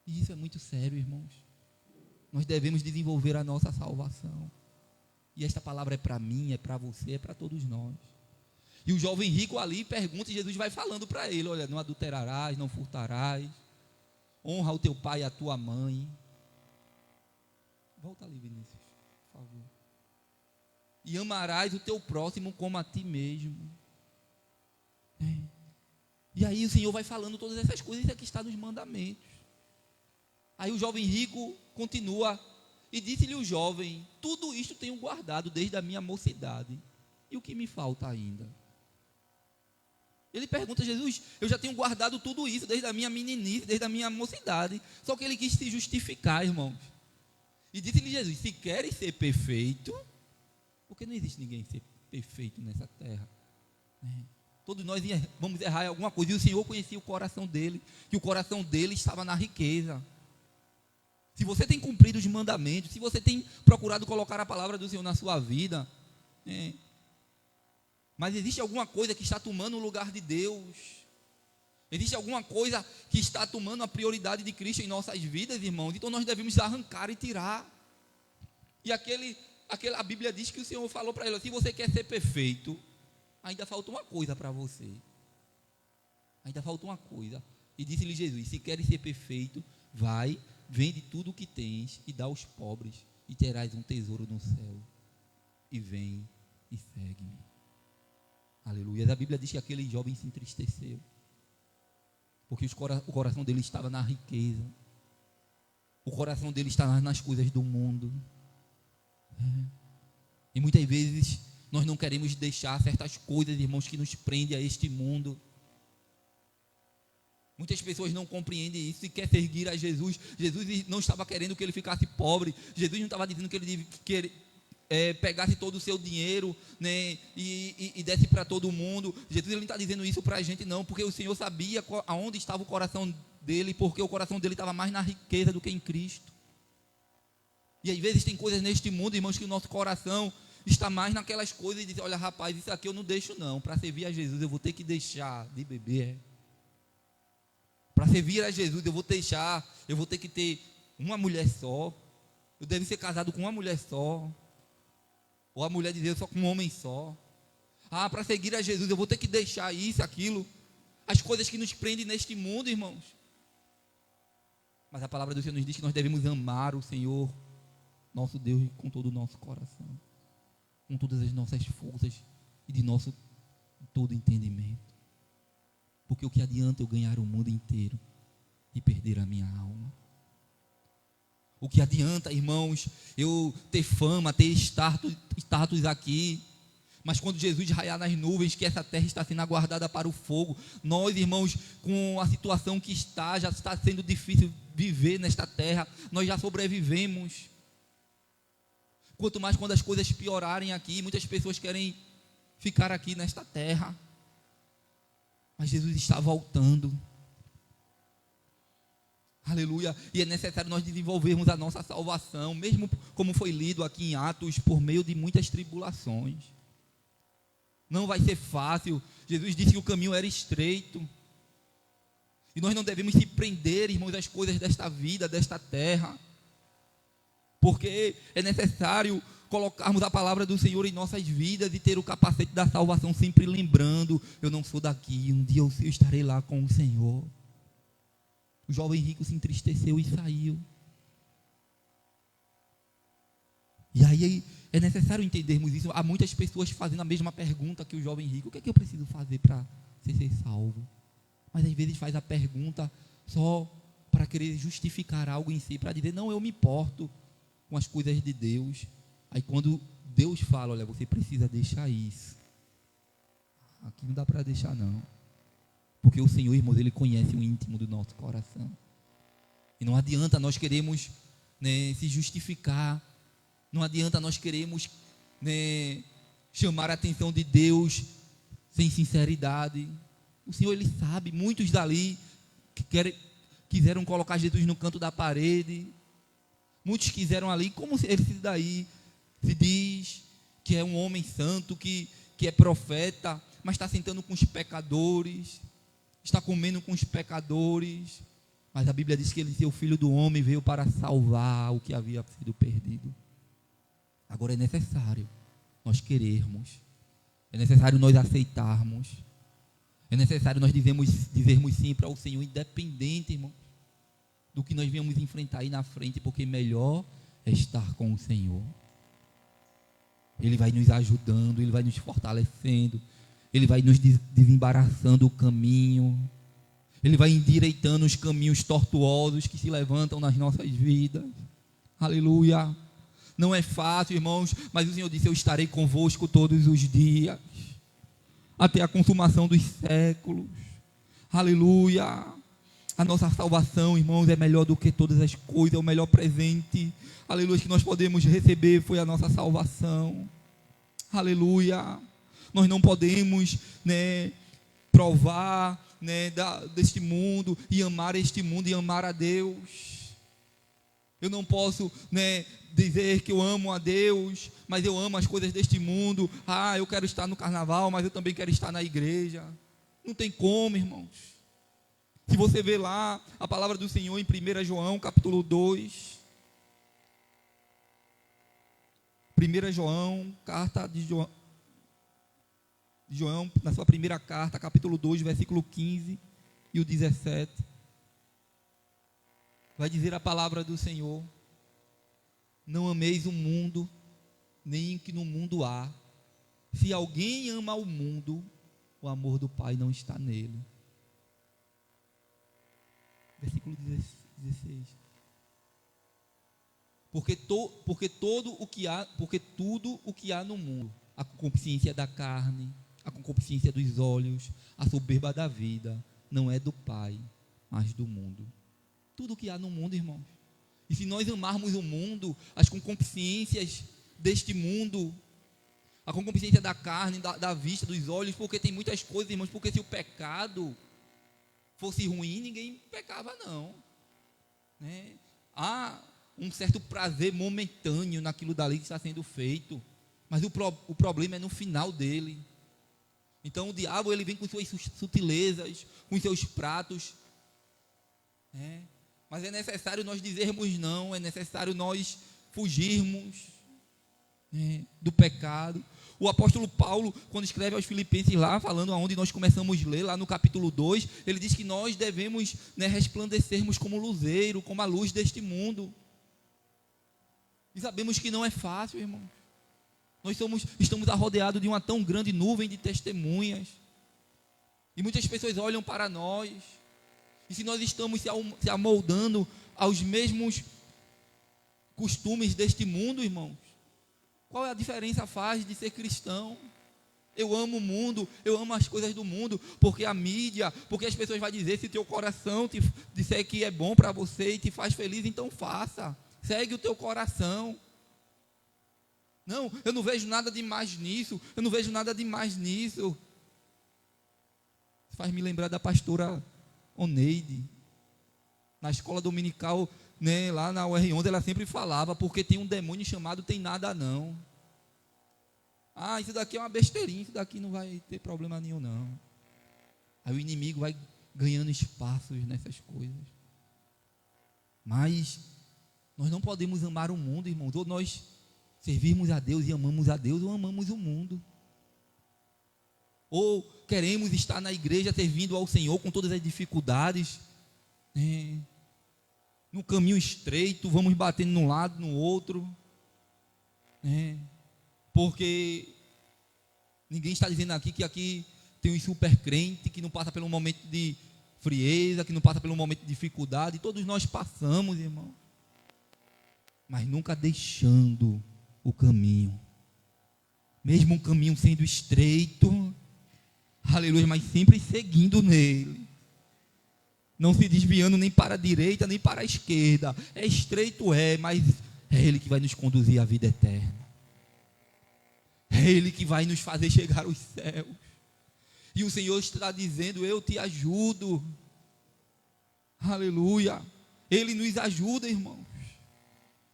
E isso é muito sério, irmãos. Nós devemos desenvolver a nossa salvação. E esta palavra é para mim, é para você, é para todos nós. E o jovem rico ali pergunta, e Jesus vai falando para ele: olha, não adulterarás, não furtarás, honra o teu pai e a tua mãe. Volta ali, Vinícius, por favor. E amarás o teu próximo como a ti mesmo. E aí o Senhor vai falando todas essas coisas, e aqui está nos mandamentos. Aí o jovem rico continua, e disse-lhe o jovem: tudo isto tenho guardado desde a minha mocidade, e o que me falta ainda? Ele pergunta a Jesus: eu já tenho guardado tudo isso desde a minha meninice, desde a minha mocidade. Só que ele quis se justificar, irmãos. E disse-lhe Jesus: se queres ser perfeito, porque não existe ninguém ser perfeito nessa terra, né? Todos nós vamos errar em alguma coisa. E o Senhor conhecia o coração dele, que o coração dele estava na riqueza. Se você tem cumprido os mandamentos, se você tem procurado colocar a palavra do Senhor na sua vida, né? Mas existe alguma coisa que está tomando o lugar de Deus, existe alguma coisa que está tomando a prioridade de Cristo em nossas vidas, irmãos. Então nós devemos arrancar e tirar. E a Bíblia diz que o Senhor falou para ele: se você quer ser perfeito, ainda falta uma coisa para você. Ainda falta uma coisa. E disse-lhe Jesus: se queres ser perfeito, vai, vende tudo o que tens e dá aos pobres, e terás um tesouro no céu. E vem e segue-me. Aleluia. A Bíblia diz que aquele jovem se entristeceu, porque o coração dele estava na riqueza. O coração dele estava nas coisas do mundo. E muitas vezes nós não queremos deixar certas coisas, irmãos, que nos prendem a este mundo. Muitas pessoas não compreendem isso e querem seguir a Jesus. Jesus não estava querendo que ele ficasse pobre. Jesus não estava dizendo que ele pegasse todo o seu dinheiro, né, e desse para todo mundo. Jesus ele não está dizendo isso para a gente, não, porque o Senhor sabia aonde estava o coração dele, porque o coração dele estava mais na riqueza do que em Cristo. E às vezes tem coisas neste mundo, irmãos, que o nosso coração está mais naquelas coisas e diz: olha, rapaz, isso aqui eu não deixo não. Para servir a Jesus eu vou ter que deixar de beber. Para servir a Jesus eu vou ter que ter uma mulher só. Eu devo ser casado com uma mulher só. Ou a mulher dizer só com um homem só. Para seguir a Jesus eu vou ter que deixar isso, aquilo. As coisas que nos prendem neste mundo, irmãos. Mas a palavra do Senhor nos diz que nós devemos amar o Senhor, nosso Deus, com todo o nosso coração, com todas as nossas forças e de nosso todo entendimento. Porque o que adianta eu ganhar o mundo inteiro e perder a minha alma? O que adianta, irmãos, eu ter fama, ter status aqui, mas quando Jesus raiar nas nuvens, que essa terra está sendo aguardada para o fogo, nós, irmãos, com a situação que já está sendo difícil viver nesta terra, nós já sobrevivemos. Quanto mais quando as coisas piorarem aqui, muitas pessoas querem ficar aqui nesta terra. Mas Jesus está voltando. Aleluia. E é necessário nós desenvolvermos a nossa salvação, mesmo como foi lido aqui em Atos, por meio de muitas tribulações. Não vai ser fácil. Jesus disse que o caminho era estreito. E nós não devemos se prender, irmãos, às coisas desta vida, desta terra. Porque é necessário colocarmos a palavra do Senhor em nossas vidas e ter o capacete da salvação sempre lembrando: eu não sou daqui, um dia eu estarei lá com o Senhor. O jovem rico se entristeceu e saiu. E aí é necessário entendermos isso. Há muitas pessoas fazendo a mesma pergunta que o jovem rico: o que é que eu preciso fazer para ser salvo? Mas às vezes faz a pergunta só para querer justificar algo em si, para dizer: não, eu me importo com as coisas de Deus. Aí quando Deus fala: olha, você precisa deixar isso, aqui não dá para deixar não, porque o Senhor, irmãos, Ele conhece o íntimo do nosso coração. E não adianta nós queremos, né, se justificar, não adianta nós queremos, né, chamar a atenção de Deus sem sinceridade. O Senhor, Ele sabe. Muitos dali quiseram colocar Jesus no canto da parede. Muitos quiseram ali, como esse daí se diz que é um homem santo, que é profeta, mas está sentando com os pecadores, está comendo com os pecadores. Mas a Bíblia diz que ele, seu filho do homem, veio para salvar o que havia sido perdido. Agora é necessário nós querermos, é necessário nós aceitarmos, é necessário nós dizermos sim para o Senhor, independente, irmão, do que nós viemos enfrentar aí na frente, porque melhor é estar com o Senhor. Ele vai nos ajudando, Ele vai nos fortalecendo, Ele vai nos desembaraçando o caminho, Ele vai endireitando os caminhos tortuosos que se levantam nas nossas vidas. Aleluia. Não é fácil, irmãos, mas o Senhor disse: eu estarei convosco todos os dias, até a consumação dos séculos. Aleluia. A nossa salvação, irmãos, é melhor do que todas as coisas, é o melhor presente, aleluia, que nós podemos receber foi a nossa salvação. Aleluia. Nós não podemos, provar, deste mundo e amar este mundo e amar a Deus. Eu não posso, dizer que eu amo a Deus, mas eu amo as coisas deste mundo. Eu quero estar no carnaval, mas eu também quero estar na igreja. Não tem como, irmãos. Se você vê lá a palavra do Senhor em 1 João, capítulo 2. 1 João, carta de João, na sua primeira carta, capítulo 2, versículo 15 e o 17. Vai dizer a palavra do Senhor: não ameis o mundo, nem o que no mundo há. Se alguém ama o mundo, o amor do Pai não está nele. Versículo 16. Porque tudo o que há no mundo, a concupiscência da carne, a concupiscência dos olhos, a soberba da vida, não é do Pai, mas do mundo. Tudo o que há no mundo, irmãos. E se nós amarmos o mundo, as concupiscências deste mundo, a concupiscência da carne, da vista, dos olhos, porque tem muitas coisas, irmãos, porque se o pecado fosse ruim, ninguém pecava não. Há um certo prazer momentâneo naquilo dali que está sendo feito, mas o problema é no final dele. Então o diabo, ele vem com suas sutilezas, com seus pratos, mas é necessário nós dizermos não, é necessário nós fugirmos do pecado. O apóstolo Paulo, quando escreve aos Filipenses lá, falando aonde nós começamos a ler, lá no capítulo 2, ele diz que nós devemos resplandecermos como luzeiro, como a luz deste mundo. E sabemos que não é fácil, irmão. Nós estamos rodeados de uma tão grande nuvem de testemunhas. E muitas pessoas olham para nós. E se nós estamos se amoldando aos mesmos costumes deste mundo, irmãos, qual é a diferença faz de ser cristão? Eu amo o mundo, eu amo as coisas do mundo, porque a mídia, porque as pessoas vão dizer, se teu coração te disser que é bom para você e te faz feliz, então faça. Segue o teu coração. Não, eu não vejo nada demais nisso. Eu não vejo nada demais nisso. Isso faz me lembrar da pastora Oneide. Na escola dominical, lá na UR11, ela sempre falava, porque tem um demônio chamado tem nada não. Isso daqui é uma besteirinha, isso daqui não vai ter problema nenhum não. Aí o inimigo vai ganhando espaços nessas coisas. Mas nós não podemos amar o mundo, irmãos. Ou nós servirmos a Deus e amamos a Deus, ou amamos o mundo. Ou queremos estar na igreja servindo ao Senhor com todas as dificuldades, no caminho estreito, vamos batendo num lado, no outro, porque ninguém está dizendo aqui que aqui tem um super crente que não passa pelo momento de frieza, que não passa pelo momento de dificuldade. Todos nós passamos, irmão, mas nunca deixando o caminho, mesmo o caminho sendo estreito, aleluia, mas sempre seguindo nele, não se desviando nem para a direita nem para a esquerda. É estreito, mas é ele que vai nos conduzir à vida eterna, é ele que vai nos fazer chegar aos céus. E o Senhor está dizendo: eu te ajudo, aleluia. Ele nos ajuda, irmãos.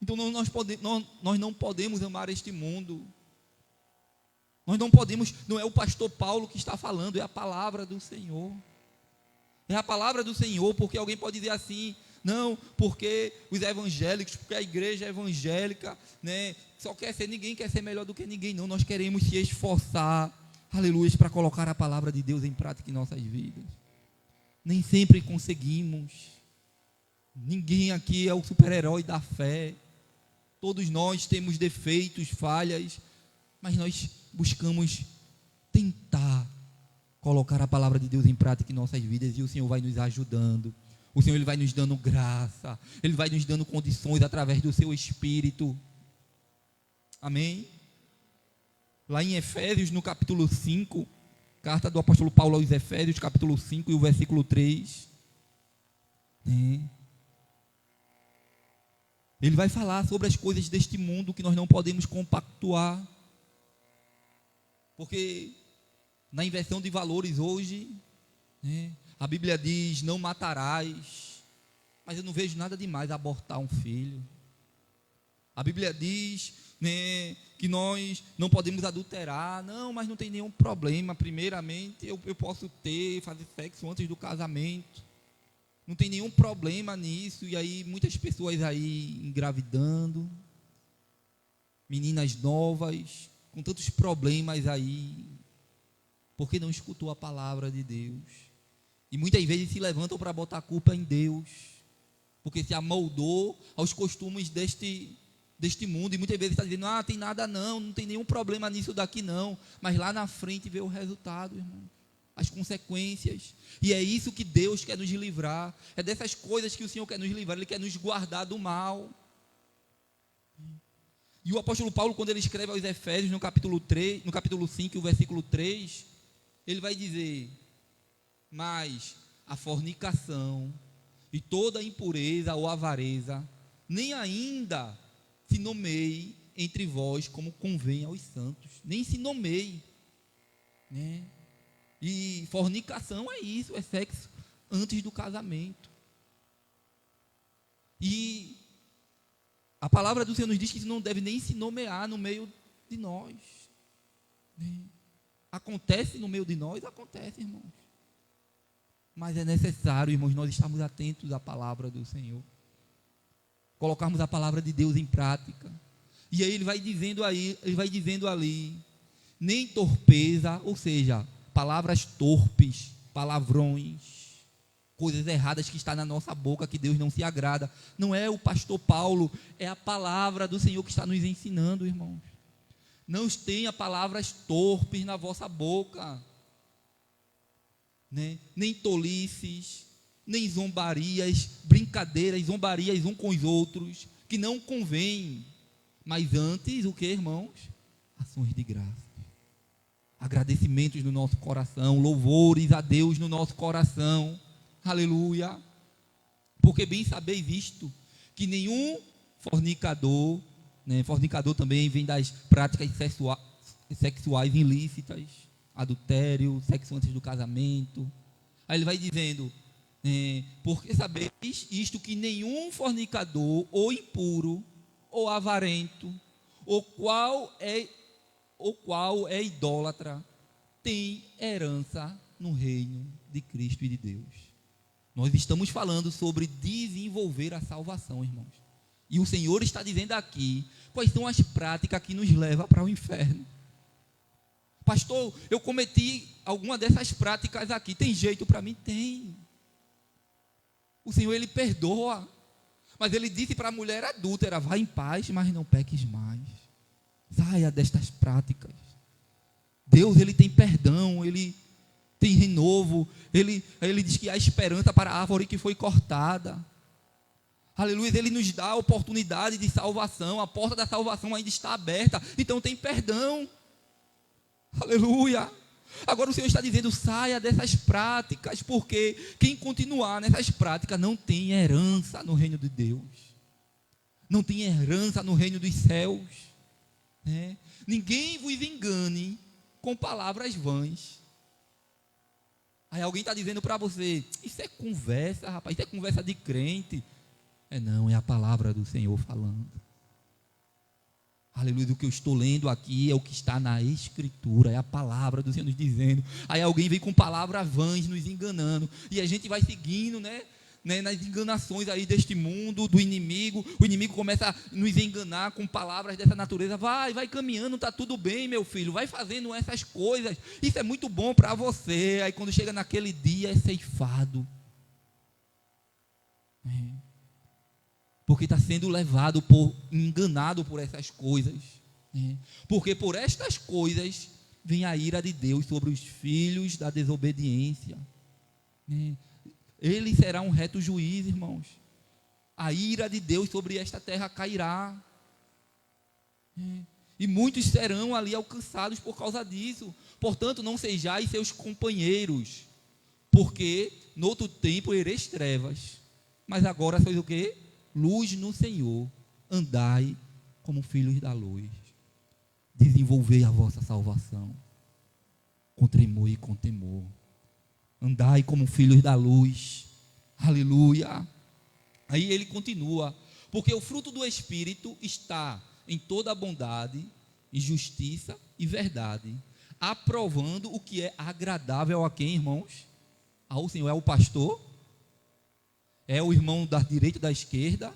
Então nós não podemos amar este mundo. Nós não podemos, não é o pastor Paulo que está falando, é a palavra do Senhor. É a palavra do Senhor, porque alguém pode dizer assim: não, porque os evangélicos, porque a igreja evangélica, só quer ser, ninguém quer ser melhor do que ninguém. Não, nós queremos se esforçar, aleluia, para colocar a palavra de Deus em prática em nossas vidas. Nem sempre conseguimos. Ninguém aqui é o super-herói da fé. Todos nós temos defeitos, falhas, mas nós buscamos tentar colocar a palavra de Deus em prática em nossas vidas, e o Senhor vai nos ajudando. O Senhor, ele vai nos dando graça, ele vai nos dando condições através do seu Espírito. Amém? Lá em Efésios, no capítulo 5, carta do apóstolo Paulo aos Efésios, capítulo 5 e o versículo 3, né? Ele vai falar sobre as coisas deste mundo que nós não podemos compactuar. Porque na inversão de valores hoje, né, a Bíblia diz: não matarás. Mas eu não vejo nada demais abortar um filho. A Bíblia diz, né, que nós não podemos adulterar. Não, mas não tem nenhum problema. Primeiramente, eu posso fazer sexo antes do casamento. Não tem nenhum problema nisso. E aí muitas pessoas aí engravidando, meninas novas, com tantos problemas aí, porque não escutou a palavra de Deus. E muitas vezes se levantam para botar a culpa em Deus, porque se amoldou aos costumes deste mundo. E muitas vezes está dizendo: tem nada não tem nenhum problema nisso daqui não. Mas lá na frente vê o resultado, irmão, as consequências. E é isso que Deus quer nos livrar. É dessas coisas que o Senhor quer nos livrar. Ele quer nos guardar do mal. E o apóstolo Paulo, quando ele escreve aos Efésios, no capítulo 5, o versículo 3, ele vai dizer: mas a fornicação e toda a impureza ou avareza nem ainda se nomeie entre vós como convém aos santos. Nem se nomeie, né? E fornicação é isso, é sexo antes do casamento. E a palavra do Senhor nos diz que isso não deve nem se nomear no meio de nós, né? Acontece no meio de nós, acontece, irmãos. Mas é necessário, irmãos, nós estarmos atentos à palavra do Senhor, colocarmos a palavra de Deus em prática. E aí ele vai dizendo ali, nem torpeza, ou seja, palavras torpes, palavrões, coisas erradas que está na nossa boca, que Deus não se agrada. Não é o pastor Paulo, é a palavra do Senhor que está nos ensinando, irmãos. Não tenha palavras torpes na vossa boca, né? Nem tolices, nem zombarias, brincadeiras, zombarias uns com os outros, que não convém. Mas antes, o que, irmãos? Ações de graça, agradecimentos no nosso coração, louvores a Deus no nosso coração. Aleluia. Porque bem sabeis isto, que nenhum fornicador, né, fornicador também vem das práticas sexuais ilícitas, adultério, sexo antes do casamento. Aí ele vai dizendo: porque sabeis isto, que nenhum fornicador, ou impuro, ou avarento, o qual é idólatra, tem herança no reino de Cristo e de Deus. Nós estamos falando sobre desenvolver a salvação, irmãos. E o Senhor está dizendo aqui quais são as práticas que nos levam para o inferno. Pastor, eu cometi alguma dessas práticas aqui, tem jeito para mim? Tem. O Senhor, Ele perdoa. Mas Ele disse para a mulher adúltera: vá em paz, mas não peques mais. Saia destas práticas. Deus, Ele tem perdão, Ele tem renovo. Ele diz que há esperança para a árvore que foi cortada. Aleluia. Ele nos dá a oportunidade de salvação. A porta da salvação ainda está aberta. Então tem perdão. Aleluia. Agora o Senhor está dizendo: saia dessas práticas, porque quem continuar nessas práticas não tem herança no reino de Deus, não tem herança no reino dos céus, né? Ninguém vos engane com palavras vãs. Aí alguém está dizendo para você: isso é conversa, rapaz, isso é conversa de crente. Não, é a palavra do Senhor falando. Aleluia. O que eu estou lendo aqui é o que está na Escritura, é a palavra do Senhor nos dizendo. Aí alguém vem com palavras vãs nos enganando, e a gente vai seguindo, né, nas enganações aí deste mundo, do inimigo. O inimigo começa a nos enganar com palavras dessa natureza. Vai caminhando, está tudo bem, meu filho, vai fazendo essas coisas, isso é muito bom para você. Aí quando chega naquele dia é ceifado, porque está sendo enganado por essas coisas, porque por estas coisas vem a ira de Deus sobre os filhos da desobediência. Ele será um reto juiz, irmãos. A ira de Deus sobre esta terra cairá, e muitos serão ali alcançados por causa disso. Portanto, não sejais seus companheiros, porque no outro tempo ereis trevas, mas agora sois o quê? Luz no Senhor. Andai como filhos da luz. Desenvolvei a vossa salvação com tremor e com temor. Andai como filhos da luz. Aleluia. Aí ele continua, porque o fruto do Espírito está em toda a bondade, e justiça e verdade, aprovando o que é agradável a quem, irmãos? Ao Senhor. É o pastor? É o irmão da direita e da esquerda?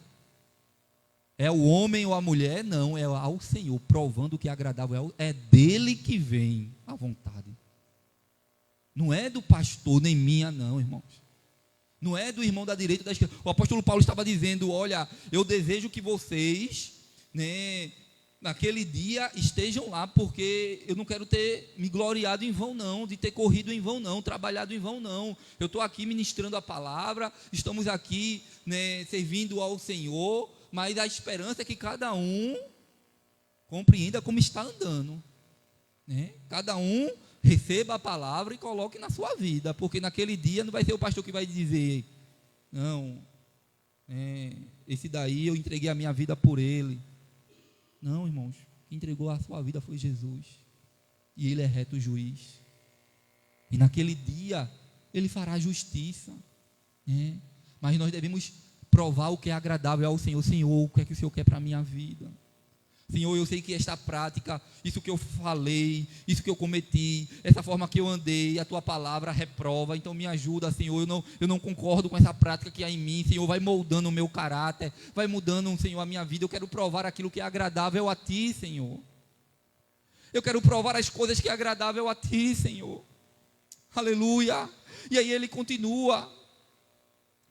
É o homem ou a mulher? Não, é ao Senhor, provando o que é agradável. É dele que vem a vontade. Não é do pastor, nem minha não, irmãos. Não é do irmão da direita e da esquerda. O apóstolo Paulo estava dizendo, olha, eu desejo que vocês, né, naquele dia estejam lá, porque eu não quero ter me gloriado em vão não, de ter corrido em vão não, trabalhado em vão não. Eu estou aqui ministrando a palavra, estamos aqui, né, servindo ao Senhor, mas a esperança é que cada um compreenda como está andando, né? Cada um receba a palavra e coloque na sua vida, porque naquele dia não vai ser o pastor que vai dizer, não, esse daí eu entreguei a minha vida por ele. Não, irmãos, quem entregou a sua vida foi Jesus, e ele é reto juiz, e naquele dia ele fará justiça, né? Mas nós devemos provar o que é agradável ao Senhor. Senhor, o que é que o Senhor quer para a minha vida? Senhor, eu sei que esta prática, isso que eu falei, isso que eu cometi, essa forma que eu andei, a tua palavra reprova, então me ajuda, Senhor. Eu não concordo com essa prática que há em mim. Senhor, vai moldando o meu caráter, vai mudando, Senhor, a minha vida. Eu quero provar aquilo que é agradável a ti, Senhor. Eu quero provar as coisas que é agradável a ti, Senhor. Aleluia. E aí ele continua,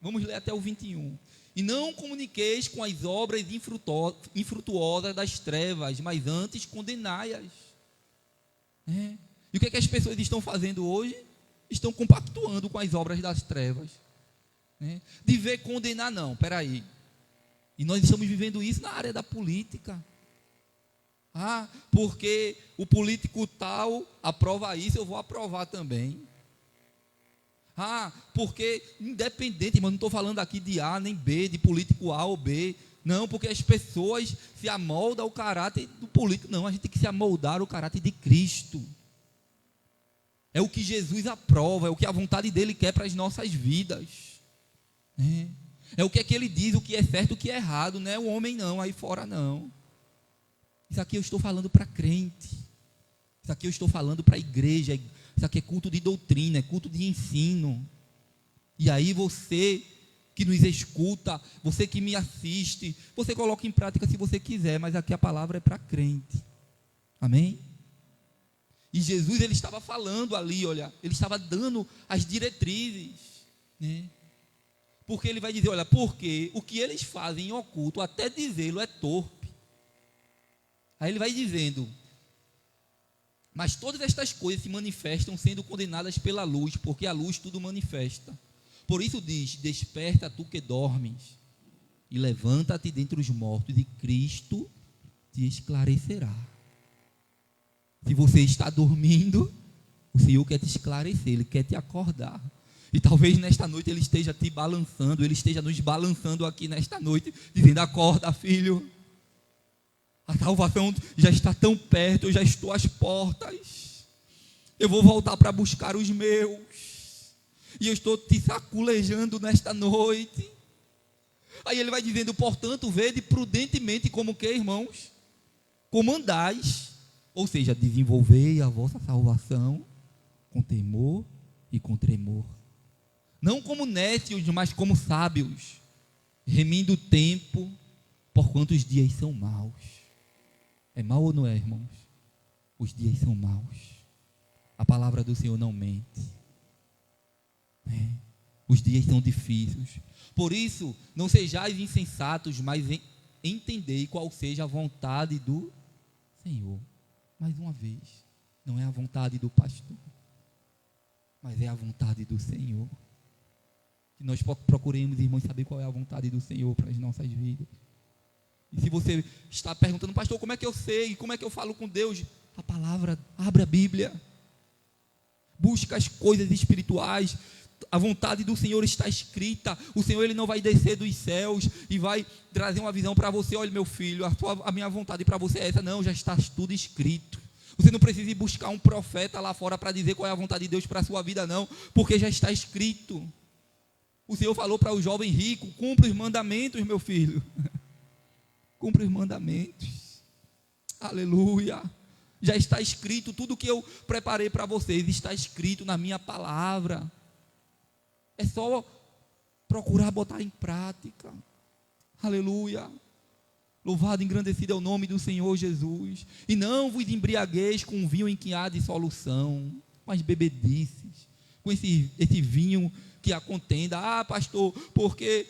vamos ler até o 21. E não comuniqueis com as obras infrutuosas das trevas, mas antes condenai-as. E o que é que as pessoas estão fazendo hoje? Estão compactuando com as obras das trevas. De ver condenar, não, peraí. E nós estamos vivendo isso na área da política. Porque o político tal aprova isso, eu vou aprovar também. Porque independente, mas não estou falando aqui de A nem B, de político A ou B, não, porque as pessoas se amoldam ao caráter do político. Não, a gente tem que se amoldar ao caráter de Cristo. É o que Jesus aprova, é o que a vontade dele quer para as nossas vidas. É o que é que ele diz, o que é certo, o que é errado, não é o homem não, aí fora não. Isso aqui eu estou falando para crente, isso aqui eu estou falando para a igreja. Isso aqui é culto de doutrina, é culto de ensino. E aí você que nos escuta, você que me assiste, você coloca em prática se você quiser, mas aqui a palavra é para crente. Amém? E Jesus, ele estava falando ali, olha, ele estava dando as diretrizes, né? Porque ele vai dizer, olha, porque o que eles fazem em oculto, até dizê-lo é torpe. Aí ele vai dizendo, mas todas estas coisas se manifestam sendo condenadas pela luz, porque a luz tudo manifesta. Por isso diz, desperta tu que dormes, e levanta-te dentre os mortos, e Cristo te esclarecerá. Se você está dormindo, o Senhor quer te esclarecer, Ele quer te acordar. E talvez nesta noite Ele esteja te balançando, Ele esteja nos balançando aqui nesta noite, dizendo, acorda, filho. A salvação já está tão perto, eu já estou às portas. Eu vou voltar para buscar os meus. E eu estou te saculejando nesta noite. Aí ele vai dizendo, portanto, vede prudentemente como que, irmãos? Como andais. Ou seja, desenvolvei a vossa salvação com temor e com tremor. Não como nécios, mas como sábios, remindo o tempo, porquanto os dias são maus. É mau ou não é, irmãos? Os dias são maus. A palavra do Senhor não mente. Os dias são difíceis. Por isso, não sejais insensatos, mas entendei qual seja a vontade do Senhor. Mais uma vez, não é a vontade do pastor, mas é a vontade do Senhor. Que nós procuremos, irmãos, saber qual é a vontade do Senhor para as nossas vidas. E se você está perguntando, pastor, como é que eu sei? Como é que eu falo com Deus? A palavra, abre a Bíblia. Busca as coisas espirituais. a vontade do Senhor está escrita. O Senhor, Ele não vai descer dos céus e vai trazer uma visão para você. Olha, meu filho, a minha vontade para você é essa. Não, já está tudo escrito. Você não precisa ir buscar um profeta lá fora para dizer qual é a vontade de Deus para a sua vida, não, porque já está escrito. O Senhor falou para o jovem rico: cumpra os mandamentos, meu filho. Cumpra os mandamentos. Aleluia. Já está escrito, tudo que eu preparei para vocês está escrito na minha palavra. É só procurar botar em prática. Aleluia. Louvado e engrandecido é o nome do Senhor Jesus. E não vos embriagueis com vinho em que há dissolução, mas bebedices com esse vinho que há contenda. Ah, pastor, porque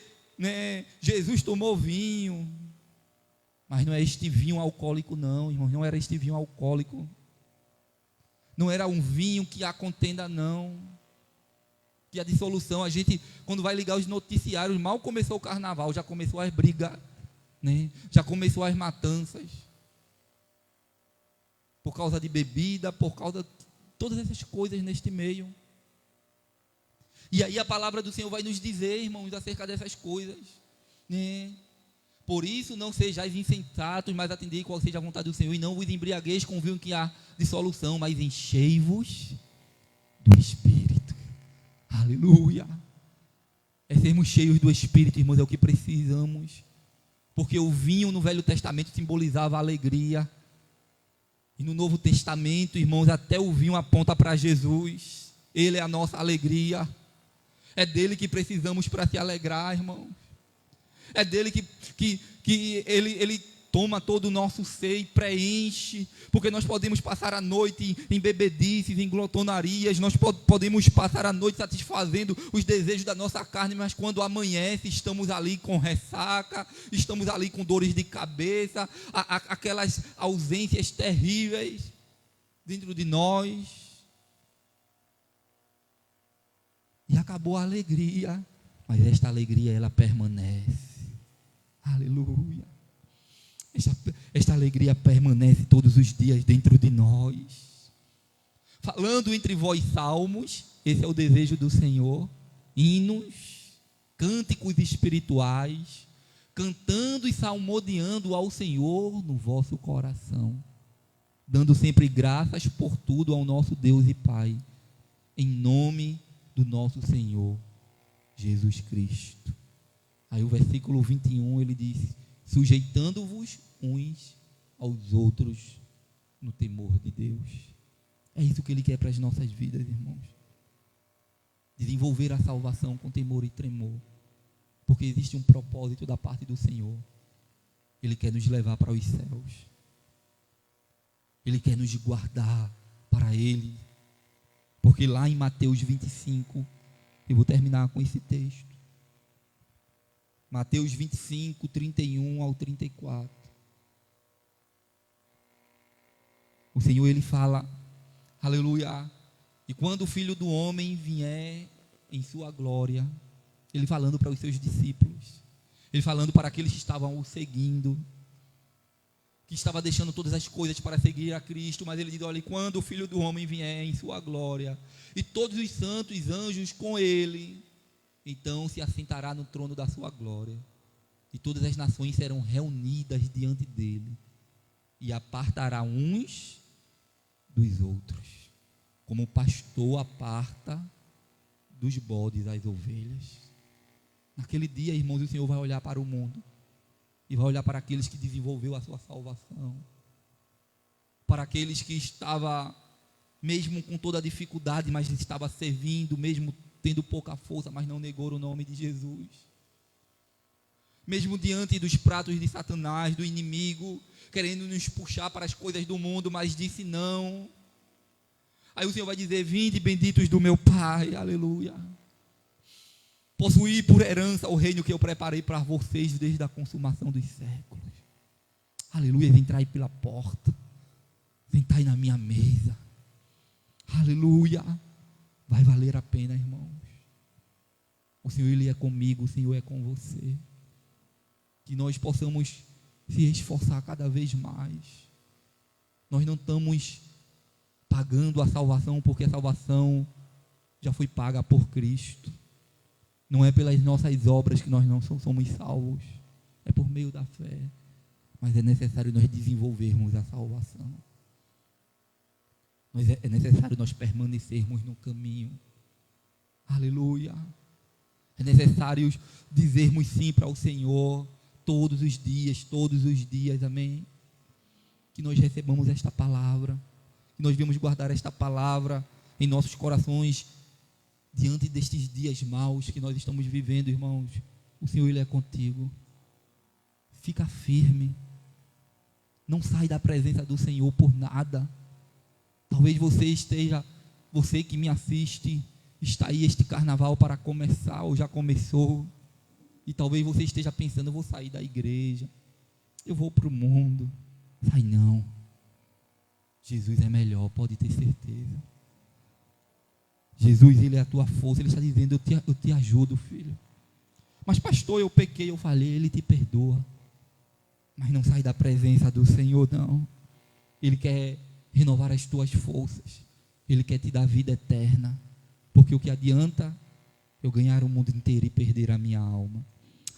Jesus tomou vinho. Mas não é este vinho alcoólico, não, irmão. Não era este vinho alcoólico. Não era um vinho que há contenda, não. Que a dissolução, a gente, quando vai ligar os noticiários, mal começou o carnaval, já começou as brigas, já começou as matanças. Por causa de bebida, por causa de todas essas coisas neste meio. E aí a palavra do Senhor vai nos dizer, irmãos, acerca dessas coisas. Por isso não sejais insensatos, mas atendei qual seja a vontade do Senhor, e não vos embriagueis com o vinho que há dissolução, mas enchei-vos do Espírito. Aleluia. É sermos cheios do Espírito, irmãos, é o que precisamos. Porque o vinho no Velho Testamento simbolizava a alegria. E no Novo Testamento, irmãos, até o vinho aponta para Jesus. Ele é a nossa alegria. É dele que precisamos para se alegrar, irmãos. É dele que ele toma todo o nosso ser e preenche, porque nós podemos passar a noite em bebedices, em glotonarias, nós podemos passar a noite satisfazendo os desejos da nossa carne, mas quando amanhece, estamos ali com ressaca, estamos ali com dores de cabeça, aquelas ausências terríveis dentro de nós, e acabou a alegria, mas esta alegria, ela permanece. Aleluia. Esta alegria permanece todos os dias dentro de nós. Falando entre vós salmos, esse é o desejo do Senhor, hinos, cânticos espirituais, cantando e salmodiando ao Senhor no vosso coração, dando sempre graças por tudo ao nosso Deus e Pai, em nome do nosso Senhor Jesus Cristo. Aí o versículo 21 ele diz: sujeitando-vos uns aos outros no temor de Deus. É isso que Ele quer para as nossas vidas, irmãos. Desenvolver a salvação com temor e tremor, porque existe um propósito da parte do Senhor. Ele quer nos levar para os céus. Ele quer nos guardar para Ele. Porque lá em Mateus 25, eu vou terminar com esse texto. Mateus 25, 31 ao 34. O Senhor, Ele fala, aleluia, e quando o Filho do Homem vier em sua glória, Ele falando para os seus discípulos, Ele falando para aqueles que estavam o seguindo, que estava deixando todas as coisas para seguir a Cristo, mas Ele diz, olha, quando o Filho do Homem vier em sua glória, e todos os santos anjos com Ele, então se assentará no trono da sua glória, e todas as nações serão reunidas diante dele, e apartará uns dos outros, como o pastor aparta dos bodes as ovelhas. Naquele dia, irmãos, o Senhor vai olhar para o mundo, e vai olhar para aqueles que desenvolveu a sua salvação, para aqueles que estava, mesmo com toda a dificuldade, mas estava servindo, mesmo tendo pouca força, mas não negou o nome de Jesus. Mesmo diante dos pratos de Satanás, do inimigo, querendo nos puxar para as coisas do mundo, mas disse não. Aí o Senhor vai dizer, vinde benditos do meu Pai, aleluia. Possuir por herança o reino que eu preparei para vocês desde a consumação dos séculos. Aleluia, entrai pela porta, sentai na minha mesa. Aleluia. Vai valer a pena, irmãos. O Senhor, Ele é comigo, o Senhor é com você. Que nós possamos se esforçar cada vez mais. Nós não estamos pagando a salvação, porque a salvação já foi paga por Cristo. Não é pelas nossas obras que nós não somos salvos, é por meio da fé. Mas é necessário nós desenvolvermos a salvação. É necessário nós permanecermos no caminho. Aleluia. É necessário dizermos sim para o Senhor todos os dias, amém? Que nós recebamos esta palavra, que nós devemos guardar esta palavra em nossos corações, diante destes dias maus que nós estamos vivendo, irmãos. O Senhor, Ele é contigo. Fica firme, não sai da presença do Senhor por nada. Talvez você que me assiste, está aí este carnaval para começar, ou já começou, e talvez você esteja pensando: eu vou sair da igreja, eu vou para o mundo. Sai não, Jesus é melhor, pode ter certeza. Jesus, Ele é a tua força. Ele está dizendo: eu te ajudo, filho. Mas pastor, eu pequei, eu falei. Ele te perdoa, mas não sai da presença do Senhor, não. Ele quer renovar as tuas forças, Ele quer te dar vida eterna, porque o que adianta eu ganhar o mundo inteiro e perder a minha alma?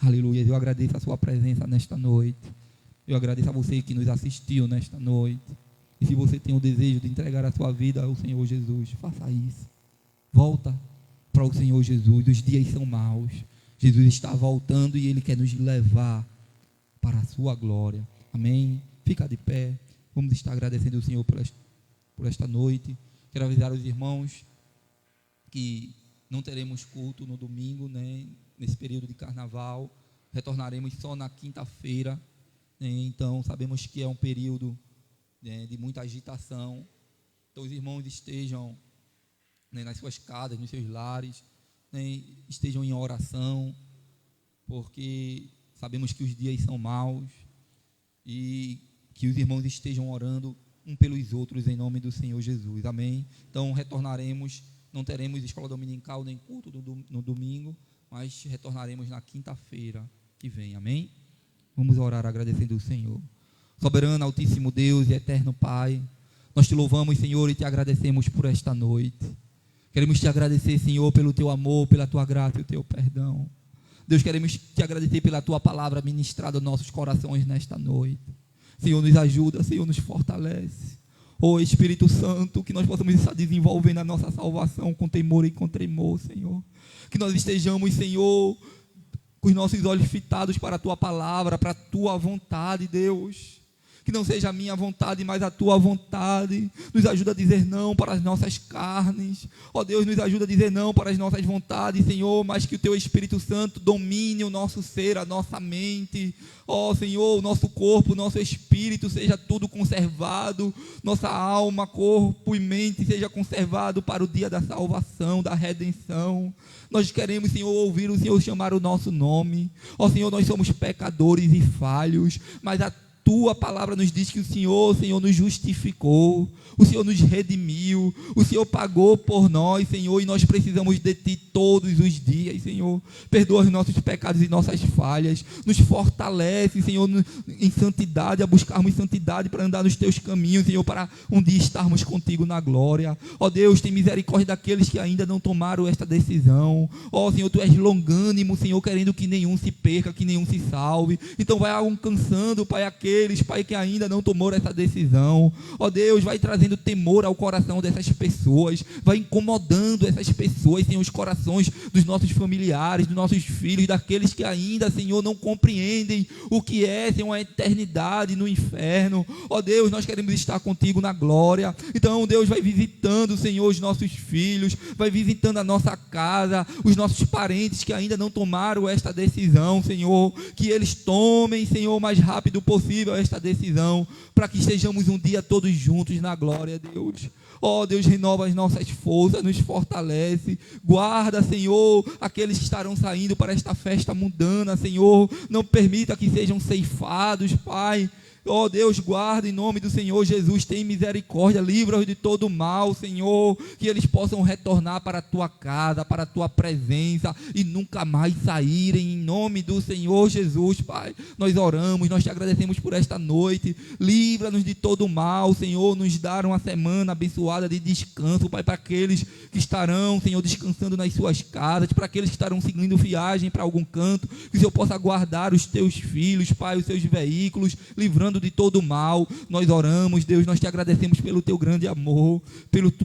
Aleluia. Eu agradeço a sua presença nesta noite. Eu agradeço a você que nos assistiu nesta noite. E se você tem o desejo de entregar a sua vida ao Senhor Jesus, faça isso. Volta para o Senhor Jesus. Os dias são maus. Jesus está voltando e Ele quer nos levar para a sua glória. Amém? Fica de pé. Vamos estar agradecendo ao Senhor por esta noite. Quero avisar os irmãos que não teremos culto no domingo, né? Nesse período de carnaval. Retornaremos só na quinta-feira. Então, sabemos que é um período, né, de muita agitação. Então, os irmãos estejam, né, nas suas casas, nos seus lares, né, estejam em oração, porque sabemos que os dias são maus, e que os irmãos estejam orando um pelos outros em nome do Senhor Jesus. Amém? Então, retornaremos, não teremos escola dominical nem culto no domingo, mas retornaremos na quinta-feira que vem. Amém? Vamos orar agradecendo ao Senhor. Soberano, altíssimo Deus e eterno Pai, nós te louvamos, Senhor, e te agradecemos por esta noite. Queremos te agradecer, Senhor, pelo teu amor, pela tua graça e o teu perdão. Deus, queremos te agradecer pela tua palavra ministrada aos nossos corações nesta noite. Senhor, nos ajuda, Senhor, nos fortalece. Ó Espírito Santo, que nós possamos estar desenvolvendo a nossa salvação com temor e com tremor, Senhor. Que nós estejamos, Senhor, com os nossos olhos fitados para a tua palavra, para a tua vontade, Deus. Que não seja a minha vontade, mas a tua vontade. Nos ajuda a dizer não para as nossas carnes. Ó Deus, nos ajuda a dizer não para as nossas vontades, Senhor, mas que o teu Espírito Santo domine o nosso ser, a nossa mente. Ó Senhor, o nosso corpo, o nosso espírito seja tudo conservado. Nossa alma, corpo e mente seja conservado para o dia da salvação, da redenção. Nós queremos, Senhor, ouvir o Senhor chamar o nosso nome. Ó Senhor, nós somos pecadores e falhos, mas a tua palavra nos diz que o Senhor nos justificou, o Senhor nos redimiu, o Senhor pagou por nós, Senhor, e nós precisamos de Ti todos os dias, Senhor. Perdoa os nossos pecados e nossas falhas, nos fortalece, Senhor, em santidade, a buscarmos santidade para andar nos Teus caminhos, Senhor, para um dia estarmos contigo na glória. Ó Deus, tem misericórdia daqueles que ainda não tomaram esta decisão. Ó Senhor, Tu és longânimo, Senhor, querendo que nenhum se perca, que nenhum se salve. Então vai alcançando, Pai, aqueles, Pai, que ainda não tomaram essa decisão. Ó Deus, vai trazendo temor ao coração dessas pessoas, vai incomodando essas pessoas, Senhor, os corações dos nossos familiares, dos nossos filhos, daqueles que ainda, Senhor, não compreendem o que é, Senhor, a eternidade no inferno. Ó Deus, nós queremos estar contigo na glória. Então, Deus, vai visitando, Senhor, os nossos filhos, vai visitando a nossa casa, os nossos parentes que ainda não tomaram esta decisão, Senhor, que eles tomem, Senhor, o mais rápido possível esta decisão, para que estejamos um dia todos juntos na glória, Deus. Ó Deus, renova as nossas forças, nos fortalece, guarda, Senhor, aqueles que estarão saindo para esta festa mundana, Senhor, não permita que sejam ceifados, Pai, Ó Deus, guarda em nome do Senhor Jesus, tem misericórdia, livra-os de todo mal, Senhor, que eles possam retornar para a tua casa, para a tua presença e nunca mais saírem, em nome do Senhor Jesus, Pai. Nós oramos, nós te agradecemos por esta noite, livra-nos de todo mal, Senhor, nos dar uma semana abençoada de descanso, Pai, para aqueles que estarão, Senhor, descansando nas suas casas, para aqueles que estarão seguindo viagem para algum canto, que o Senhor possa guardar os teus filhos, Pai, os seus veículos, livrando de todo mal. Nós oramos, Deus, nós te agradecemos pelo teu grande amor,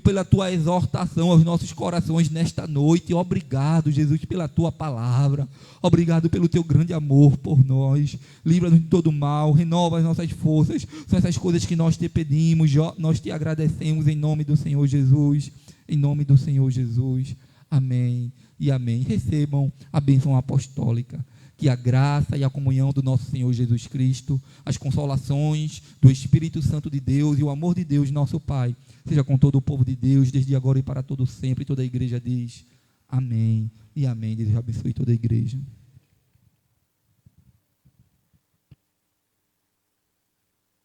pela tua exortação aos nossos corações nesta noite. Obrigado, Jesus, pela tua palavra, obrigado pelo teu grande amor por nós. Livra-nos de todo mal, renova as nossas forças. São essas coisas que nós te pedimos, nós te agradecemos em nome do Senhor Jesus, em nome do Senhor Jesus. Amém e amém. Recebam a bênção apostólica. Que a graça e a comunhão do nosso Senhor Jesus Cristo, as consolações do Espírito Santo de Deus e o amor de Deus, nosso Pai, seja com todo o povo de Deus, desde agora e para todo sempre. E toda a igreja diz amém e amém. Deus abençoe toda a igreja.